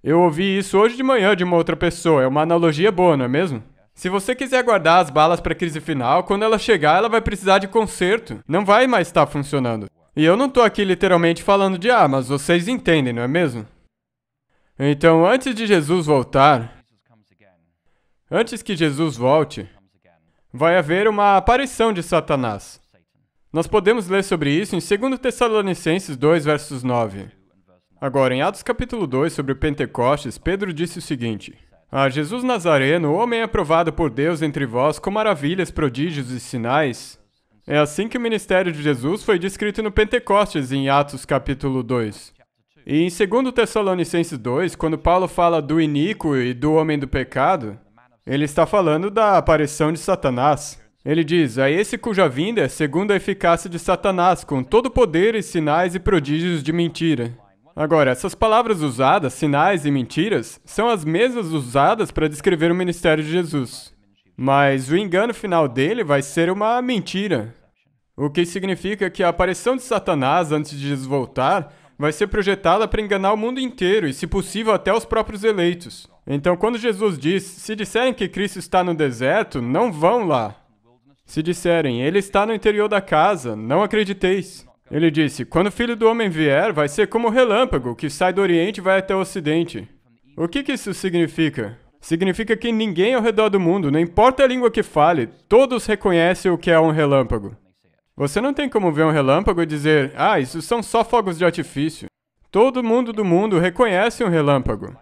Eu ouvi isso hoje de manhã de uma outra pessoa, é uma analogia boa, não é mesmo? Se você quiser guardar as balas para a crise final, quando ela chegar, ela vai precisar de conserto. Não vai mais estar funcionando. E eu não tô aqui literalmente falando de mas vocês entendem, não é mesmo? Então, antes de Jesus voltar, antes que Jesus volte, vai haver uma aparição de Satanás. Nós podemos ler sobre isso em 2 Tessalonicenses 2, versos 9. Agora, em Atos capítulo 2, sobre o Pentecostes, Pedro disse o seguinte: "A Jesus Nazareno, homem aprovado por Deus entre vós com maravilhas, prodígios e sinais." É assim que o ministério de Jesus foi descrito no Pentecostes, em Atos capítulo 2. E em 2 Tessalonicenses 2, quando Paulo fala do iníquo e do homem do pecado, ele está falando da aparição de Satanás. Ele diz: "A esse cuja vinda é segundo a eficácia de Satanás, com todo poder e sinais e prodígios de mentira." Agora, essas palavras usadas, sinais e mentiras, são as mesmas usadas para descrever o ministério de Jesus. Mas o engano final dele vai ser uma mentira. O que significa que a aparição de Satanás antes de Jesus voltar vai ser projetada para enganar o mundo inteiro e, se possível, até os próprios eleitos. Então, quando Jesus diz: "Se disserem que Cristo está no deserto, não vão lá. Se disserem: Ele está no interior da casa, não acrediteis." Ele disse: "Quando o Filho do Homem vier, vai ser como o relâmpago que sai do Oriente e vai até o Ocidente." O que isso significa? Significa que ninguém ao redor do mundo, não importa a língua que fale, todos reconhecem o que é um relâmpago. Você não tem como ver um relâmpago e dizer: "Ah, isso são só fogos de artifício." Todo mundo do mundo reconhece um relâmpago.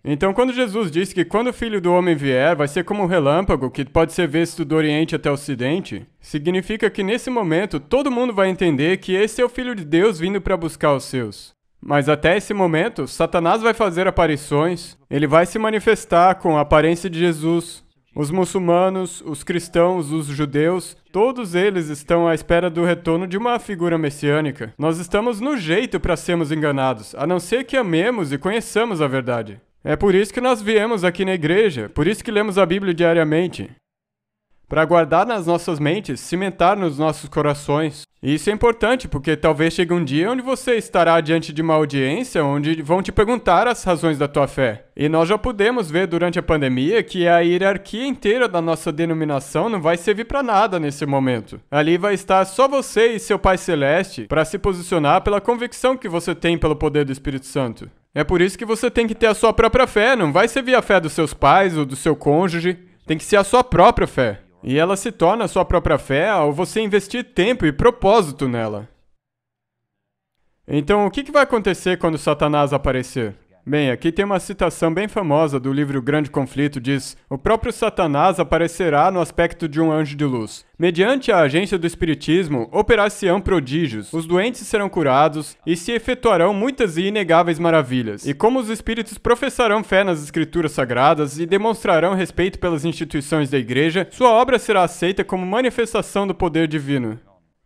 Então, quando Jesus disse que quando o Filho do Homem vier, vai ser como um relâmpago que pode ser visto do Oriente até o Ocidente, significa que nesse momento todo mundo vai entender que esse é o Filho de Deus vindo para buscar os seus. Mas até esse momento, Satanás vai fazer aparições, ele vai se manifestar com a aparência de Jesus. Os muçulmanos, os cristãos, os judeus, todos eles estão à espera do retorno de uma figura messiânica. Nós estamos no jeito para sermos enganados, a não ser que amemos e conheçamos a verdade. É por isso que nós viemos aqui na igreja, por isso que lemos a Bíblia diariamente. Para guardar nas nossas mentes, cimentar nos nossos corações. E isso é importante, porque talvez chegue um dia onde você estará diante de uma audiência onde vão te perguntar as razões da tua fé. E nós já pudemos ver durante a pandemia que a hierarquia inteira da nossa denominação não vai servir para nada nesse momento. Ali vai estar só você e seu Pai Celeste para se posicionar pela convicção que você tem pelo poder do Espírito Santo. É por isso que você tem que ter a sua própria fé, não vai servir a fé dos seus pais ou do seu cônjuge, tem que ser a sua própria fé. E ela se torna a sua própria fé ao você investir tempo e propósito nela. Então, o que vai acontecer quando Satanás aparecer? Bem, aqui tem uma citação bem famosa do livro Grande Conflito, diz: "O próprio Satanás aparecerá no aspecto de um anjo de luz. Mediante a agência do Espiritismo, operar-se-ão prodígios, os doentes serão curados e se efetuarão muitas e inegáveis maravilhas. E como os espíritos professarão fé nas escrituras sagradas e demonstrarão respeito pelas instituições da igreja, sua obra será aceita como manifestação do poder divino."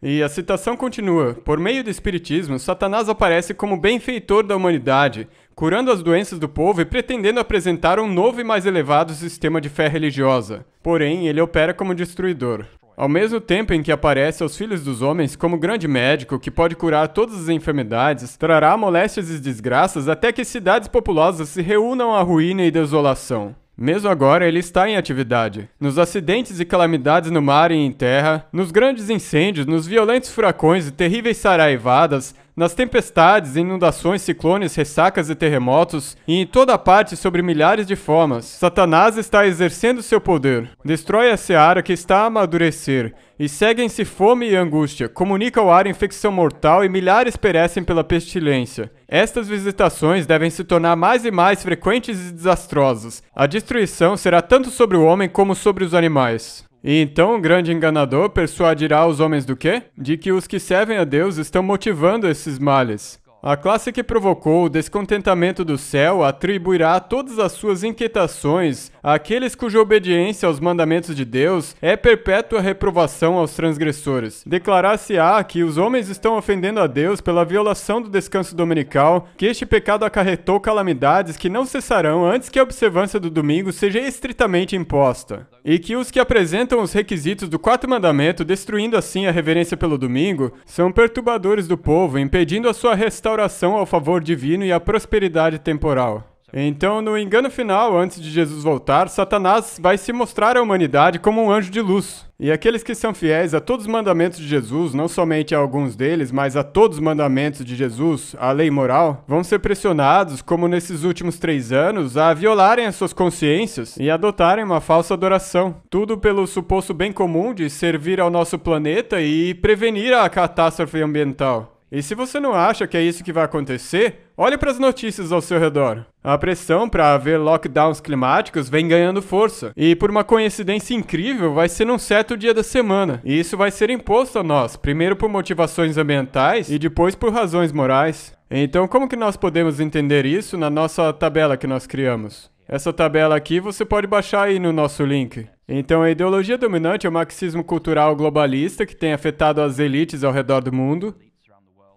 E a citação continua: "Por meio do Espiritismo, Satanás aparece como benfeitor da humanidade, curando as doenças do povo e pretendendo apresentar um novo e mais elevado sistema de fé religiosa. Porém, ele opera como destruidor. Ao mesmo tempo em que aparece aos filhos dos homens como grande médico que pode curar todas as enfermidades, trará moléstias e desgraças até que cidades populosas se reúnam à ruína e desolação. Mesmo agora, ele está em atividade. Nos acidentes e calamidades no mar e em terra, nos grandes incêndios, nos violentos furacões e terríveis saraivadas, nas tempestades, inundações, ciclones, ressacas e terremotos, e em toda parte sobre milhares de formas, Satanás está exercendo seu poder. Destrói a seara que está a amadurecer, e seguem-se fome e angústia, comunica ao ar infecção mortal e milhares perecem pela pestilência. Estas visitações devem se tornar mais e mais frequentes e desastrosas. A destruição será tanto sobre o homem como sobre os animais." E então o grande enganador persuadirá os homens do quê? De que os que servem a Deus estão motivando esses males. A classe que provocou o descontentamento do céu atribuirá todas as suas inquietações àqueles cuja obediência aos mandamentos de Deus é perpétua reprovação aos transgressores. Declarar-se-á que os homens estão ofendendo a Deus pela violação do descanso dominical, que este pecado acarretou calamidades que não cessarão antes que a observância do domingo seja estritamente imposta. E que os que apresentam os requisitos do quarto mandamento, destruindo assim a reverência pelo domingo, são perturbadores do povo, impedindo a sua restauração ao favor divino e à prosperidade temporal. Então, no engano final, antes de Jesus voltar, Satanás vai se mostrar à humanidade como um anjo de luz. E aqueles que são fiéis a todos os mandamentos de Jesus, não somente a alguns deles, mas a todos os mandamentos de Jesus, a lei moral, vão ser pressionados, como nesses últimos 3 anos, a violarem as suas consciências e adotarem uma falsa adoração. Tudo pelo suposto bem comum de servir ao nosso planeta e prevenir a catástrofe ambiental. E se você não acha que é isso que vai acontecer, olhe para as notícias ao seu redor. A pressão para haver lockdowns climáticos vem ganhando força. E por uma coincidência incrível, vai ser num certo dia da semana. E isso vai ser imposto a nós, primeiro por motivações ambientais e depois por razões morais. Então como que nós podemos entender isso na nossa tabela que nós criamos? Essa tabela aqui você pode baixar aí no nosso link. Então a ideologia dominante é o marxismo cultural globalista que tem afetado as elites ao redor do mundo.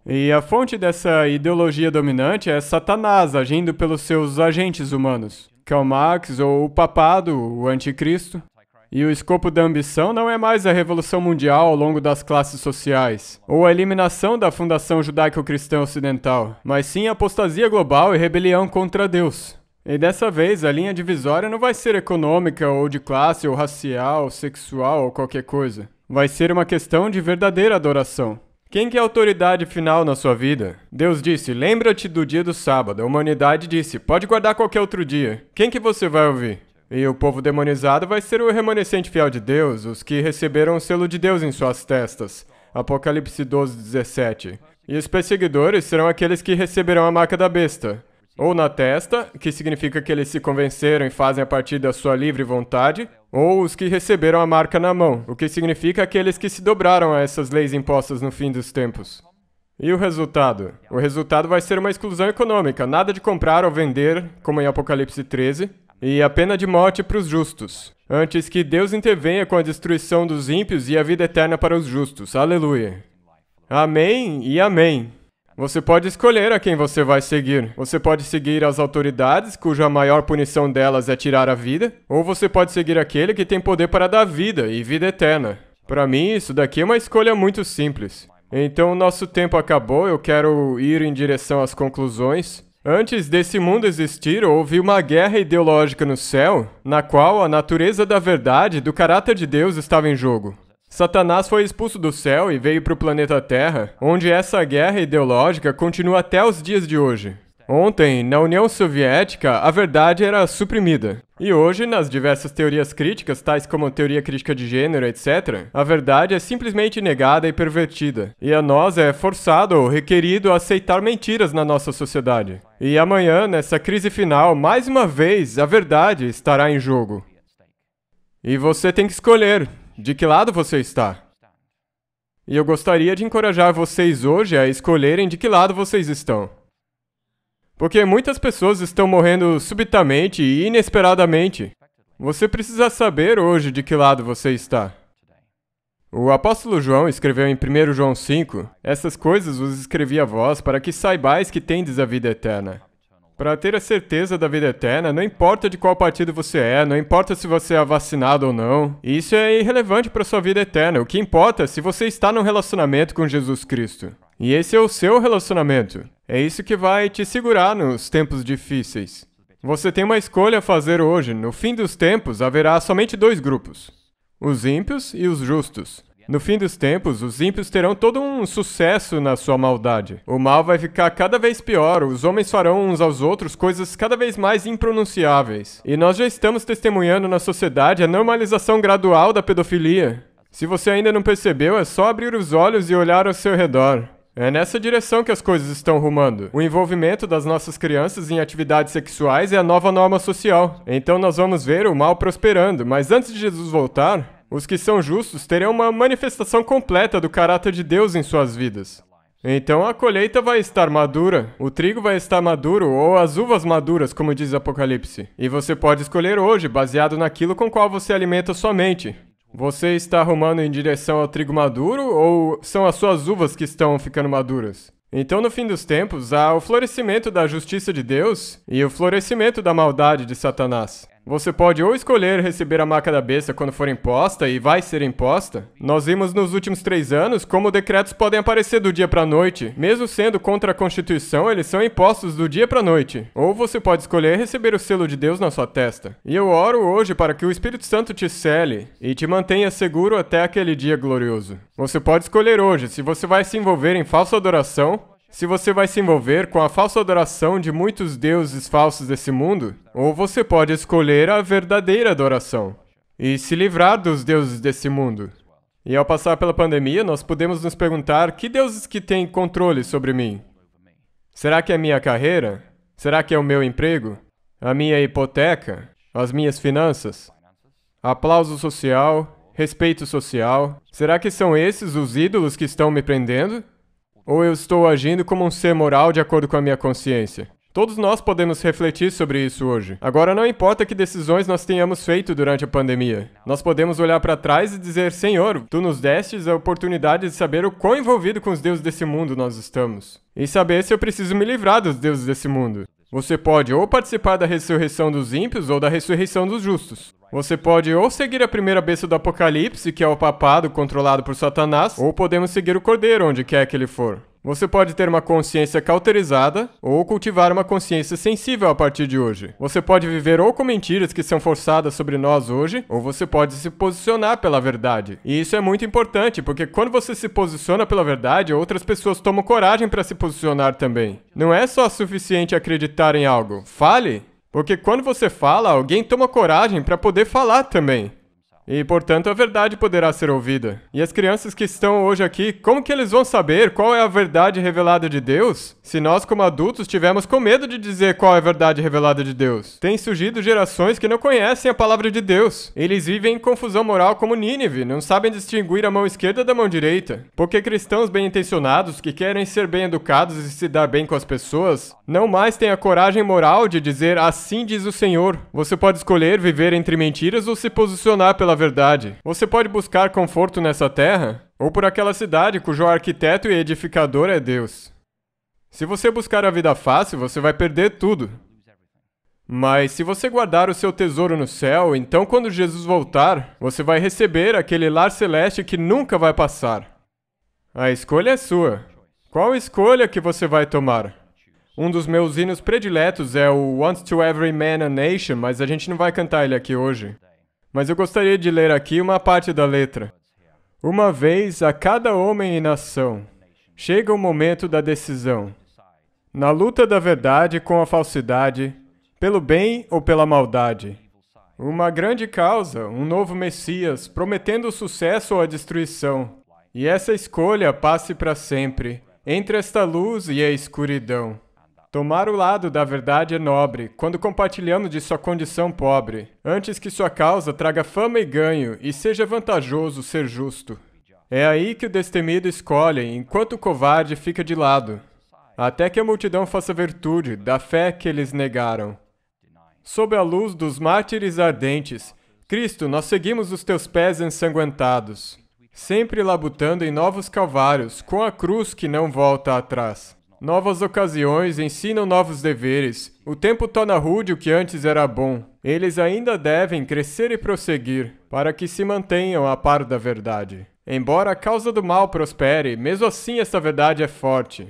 E a fonte dessa ideologia dominante é Satanás agindo pelos seus agentes humanos, Karl Marx ou o papado, o anticristo. E o escopo da ambição não é mais a revolução mundial ao longo das classes sociais, ou a eliminação da fundação judaico-cristã ocidental, mas sim a apostasia global e rebelião contra Deus. E dessa vez a linha divisória não vai ser econômica ou de classe ou racial, sexual ou qualquer coisa. Vai ser uma questão de verdadeira adoração. Quem que é a autoridade final na sua vida? Deus disse, lembra-te do dia do sábado. A humanidade disse, pode guardar qualquer outro dia. Quem que você vai ouvir? E o povo demonizado vai ser o remanescente fiel de Deus, os que receberam o selo de Deus em suas testas. Apocalipse 12:17. E os perseguidores serão aqueles que receberão a marca da besta. Ou na testa, que significa que eles se convenceram e fazem a partir da sua livre vontade, ou os que receberam a marca na mão, o que significa aqueles que se dobraram a essas leis impostas no fim dos tempos. E o resultado? O resultado vai ser uma exclusão econômica, nada de comprar ou vender, como em Apocalipse 13, e a pena de morte para os justos, antes que Deus intervenha com a destruição dos ímpios e a vida eterna para os justos. Aleluia. Amém e amém. Você pode escolher a quem você vai seguir. Você pode seguir as autoridades, cuja maior punição delas é tirar a vida, ou você pode seguir aquele que tem poder para dar vida e vida eterna. Para mim, isso daqui é uma escolha muito simples. Então, nosso tempo acabou, eu quero ir em direção às conclusões. Antes desse mundo existir, houve uma guerra ideológica no céu, na qual a natureza da verdade, do caráter de Deus estava em jogo. Satanás foi expulso do céu e veio para o planeta Terra, onde essa guerra ideológica continua até os dias de hoje. Ontem, na União Soviética, a verdade era suprimida. E hoje, nas diversas teorias críticas, tais como teoria crítica de gênero, etc., a verdade é simplesmente negada e pervertida. E a nós é forçado ou requerido a aceitar mentiras na nossa sociedade. E amanhã, nessa crise final, mais uma vez, a verdade estará em jogo. E você tem que escolher. De que lado você está? E eu gostaria de encorajar vocês hoje a escolherem de que lado vocês estão. Porque muitas pessoas estão morrendo subitamente e inesperadamente. Você precisa saber hoje de que lado você está. O apóstolo João escreveu em 1 João 5, essas coisas vos escrevi a vós para que saibais que tendes a vida eterna. Para ter a certeza da vida eterna, não importa de qual partido você é, não importa se você é vacinado ou não, isso é irrelevante para sua vida eterna. O que importa é se você está num relacionamento com Jesus Cristo. E esse é o seu relacionamento. É isso que vai te segurar nos tempos difíceis. Você tem uma escolha a fazer hoje. No fim dos tempos, haverá somente 2 grupos: os ímpios e os justos. No fim dos tempos, os ímpios terão todo um sucesso na sua maldade. O mal vai ficar cada vez pior, os homens farão uns aos outros coisas cada vez mais impronunciáveis. E nós já estamos testemunhando na sociedade a normalização gradual da pedofilia. Se você ainda não percebeu, é só abrir os olhos e olhar ao seu redor. É nessa direção que as coisas estão rumando. O envolvimento das nossas crianças em atividades sexuais é a nova norma social. Então nós vamos ver o mal prosperando, mas antes de Jesus voltar, os que são justos terão uma manifestação completa do caráter de Deus em suas vidas. Então a colheita vai estar madura, o trigo vai estar maduro ou as uvas maduras, como diz Apocalipse. E você pode escolher hoje, baseado naquilo com qual você alimenta sua mente. Você está rumando em direção ao trigo maduro ou são as suas uvas que estão ficando maduras? Então, no fim dos tempos, há o florescimento da justiça de Deus e o florescimento da maldade de Satanás. Você pode ou escolher receber a marca da besta quando for imposta, e vai ser imposta. Nós vimos nos últimos 3 anos como decretos podem aparecer do dia para a noite. Mesmo sendo contra a Constituição, eles são impostos do dia para a noite. Ou você pode escolher receber o selo de Deus na sua testa. E eu oro hoje para que o Espírito Santo te cele e te mantenha seguro até aquele dia glorioso. Você pode escolher hoje se você vai se envolver em falsa adoração, se você vai se envolver com a falsa adoração de muitos deuses falsos desse mundo, ou você pode escolher a verdadeira adoração e se livrar dos deuses desse mundo. E ao passar pela pandemia, nós podemos nos perguntar: que deuses que têm controle sobre mim? Será que é minha carreira? Será que é o meu emprego? A minha hipoteca? As minhas finanças? Aplauso social? Respeito social? Será que são esses os ídolos que estão me prendendo? Ou eu estou agindo como um ser moral de acordo com a minha consciência? Todos nós podemos refletir sobre isso hoje. Agora, não importa que decisões nós tenhamos feito durante a pandemia. Nós podemos olhar para trás e dizer: Senhor, Tu nos destes a oportunidade de saber o quão envolvido com os deuses desse mundo nós estamos. E saber se eu preciso me livrar dos deuses desse mundo. Você pode ou participar da ressurreição dos ímpios ou da ressurreição dos justos. Você pode ou seguir a primeira besta do Apocalipse, que é o papado controlado por Satanás, ou podemos seguir o Cordeiro onde quer que ele for. Você pode ter uma consciência cauterizada ou cultivar uma consciência sensível a partir de hoje. Você pode viver ou com mentiras que são forçadas sobre nós hoje, ou você pode se posicionar pela verdade. E isso é muito importante, porque quando você se posiciona pela verdade, outras pessoas tomam coragem para se posicionar também. Não é só suficiente acreditar em algo. Fale! Porque quando você fala, alguém toma coragem para poder falar também. E, portanto, a verdade poderá ser ouvida. E as crianças que estão hoje aqui, como que eles vão saber qual é a verdade revelada de Deus, se nós, como adultos, tivermos com medo de dizer qual é a verdade revelada de Deus? Tem surgido gerações que não conhecem a palavra de Deus. Eles vivem em confusão moral como Nínive, não sabem distinguir a mão esquerda da mão direita. Porque cristãos bem-intencionados, que querem ser bem-educados e se dar bem com as pessoas, não mais têm a coragem moral de dizer: assim diz o Senhor. Você pode escolher viver entre mentiras ou se posicionar pela verdade. Você pode buscar conforto nessa terra ou por aquela cidade cujo arquiteto e edificador é Deus. Se você buscar a vida fácil, você vai perder tudo. Mas se você guardar o seu tesouro no céu, então quando Jesus voltar, você vai receber aquele lar celeste que nunca vai passar. A escolha é sua. Qual escolha que você vai tomar? Um dos meus hinos prediletos é o Once to Every Man a Nation, mas a gente não vai cantar ele aqui hoje. Mas eu gostaria de ler aqui uma parte da letra. Uma vez a cada homem e nação, chega o momento da decisão. Na luta da verdade com a falsidade, pelo bem ou pela maldade. Uma grande causa, um novo Messias, prometendo o sucesso ou a destruição. E essa escolha passe para sempre, entre esta luz e a escuridão. Tomar o lado da verdade é nobre, quando compartilhamos de sua condição pobre, antes que sua causa traga fama e ganho, e seja vantajoso ser justo. É aí que o destemido escolhe, enquanto o covarde fica de lado, até que a multidão faça virtude da fé que eles negaram. Sob a luz dos mártires ardentes, Cristo, nós seguimos os teus pés ensanguentados, sempre labutando em novos calvários, com a cruz que não volta atrás. Novas ocasiões ensinam novos deveres. O tempo torna rude o que antes era bom. Eles ainda devem crescer e prosseguir, para que se mantenham a par da verdade. Embora a causa do mal prospere, mesmo assim esta verdade é forte.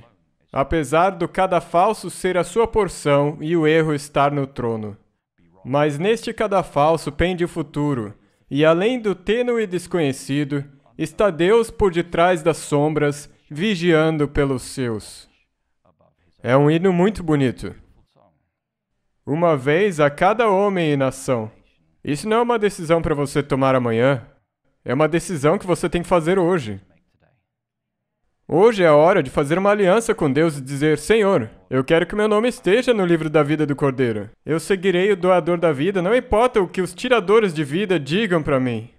Apesar do cadafalso ser a sua porção e o erro estar no trono. Mas neste cadafalso pende o futuro, e além do tênue desconhecido, está Deus por detrás das sombras, vigiando pelos seus. É um hino muito bonito. Uma vez a cada homem e nação. Isso não é uma decisão para você tomar amanhã. É uma decisão que você tem que fazer hoje. Hoje é a hora de fazer uma aliança com Deus e dizer: Senhor, eu quero que meu nome esteja no livro da vida do Cordeiro. Eu seguirei o doador da vida, não importa o que os tiradores de vida digam para mim.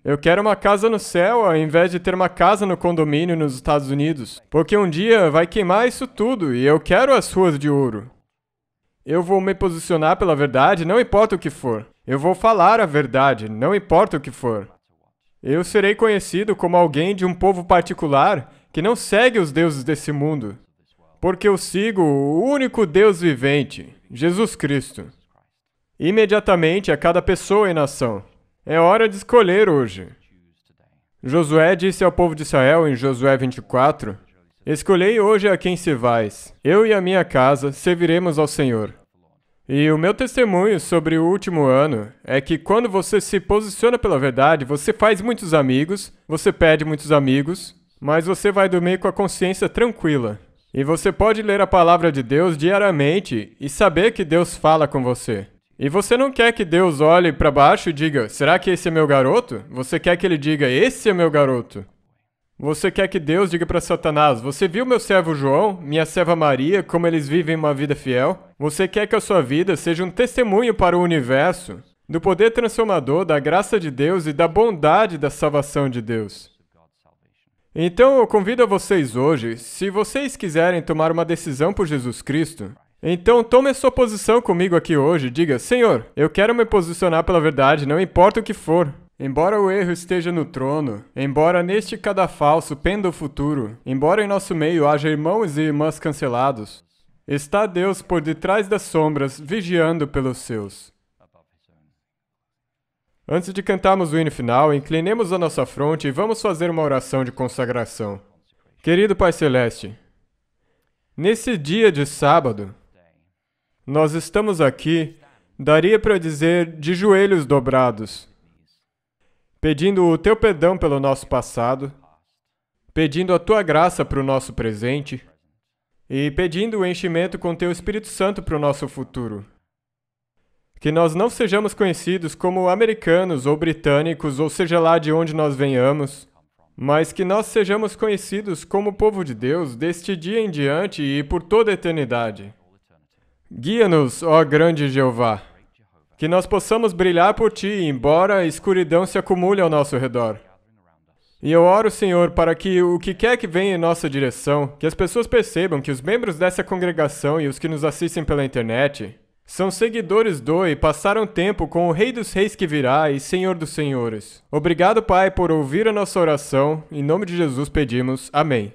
Eu quero uma casa no céu ao invés de ter uma casa no condomínio nos Estados Unidos, porque um dia vai queimar isso tudo e eu quero as ruas de ouro. Eu vou me posicionar pela verdade, não importa o que for. Eu vou falar a verdade, não importa o que for. Eu serei conhecido como alguém de um povo particular que não segue os deuses desse mundo, porque eu sigo o único Deus vivente, Jesus Cristo. imediatamente a cada pessoa e nação. É hora de escolher hoje. Josué disse ao povo de Israel em Josué 24, escolhei hoje a quem servais. Eu e a minha casa serviremos ao Senhor. E o meu testemunho sobre o último ano é que quando você se posiciona pela verdade, você faz muitos amigos, você pede muitos amigos, mas você vai dormir com a consciência tranquila. E você pode ler a palavra de Deus diariamente e saber que Deus fala com você. E você não quer que Deus olhe para baixo e diga, será que esse é meu garoto? Você quer que ele diga, esse é meu garoto. Você quer que Deus diga para Satanás, você viu meu servo João, minha serva Maria, como eles vivem uma vida fiel? Você quer que a sua vida seja um testemunho para o universo do poder transformador, da graça de Deus e da bondade da salvação de Deus. Então eu convido a vocês hoje, se vocês quiserem tomar uma decisão por Jesus Cristo, então tome a sua posição comigo aqui hoje, diga, Senhor, eu quero me posicionar pela verdade, não importa o que for. Embora o erro esteja no trono, embora neste cadafalso penda o futuro, embora em nosso meio haja irmãos e irmãs cancelados, está Deus por detrás das sombras, vigiando pelos seus. Antes de cantarmos o hino final, inclinemos a nossa fronte e vamos fazer uma oração de consagração. Querido Pai Celeste, nesse dia de sábado, nós estamos aqui, daria para dizer, de joelhos dobrados, pedindo o Teu perdão pelo nosso passado, pedindo a Tua graça para o nosso presente e pedindo o enchimento com Teu Espírito Santo para o nosso futuro. Que nós não sejamos conhecidos como americanos ou britânicos, ou seja lá de onde nós venhamos, mas que nós sejamos conhecidos como povo de Deus deste dia em diante e por toda a eternidade. Guia-nos, ó grande Jeová, que nós possamos brilhar por Ti, embora a escuridão se acumule ao nosso redor. E eu oro, Senhor, para que o que quer que venha em nossa direção, que as pessoas percebam que os membros dessa congregação e os que nos assistem pela internet são seguidores do e passaram tempo com o Rei dos Reis que virá e Senhor dos Senhores. Obrigado, Pai, por ouvir a nossa oração. Em nome de Jesus pedimos. Amém.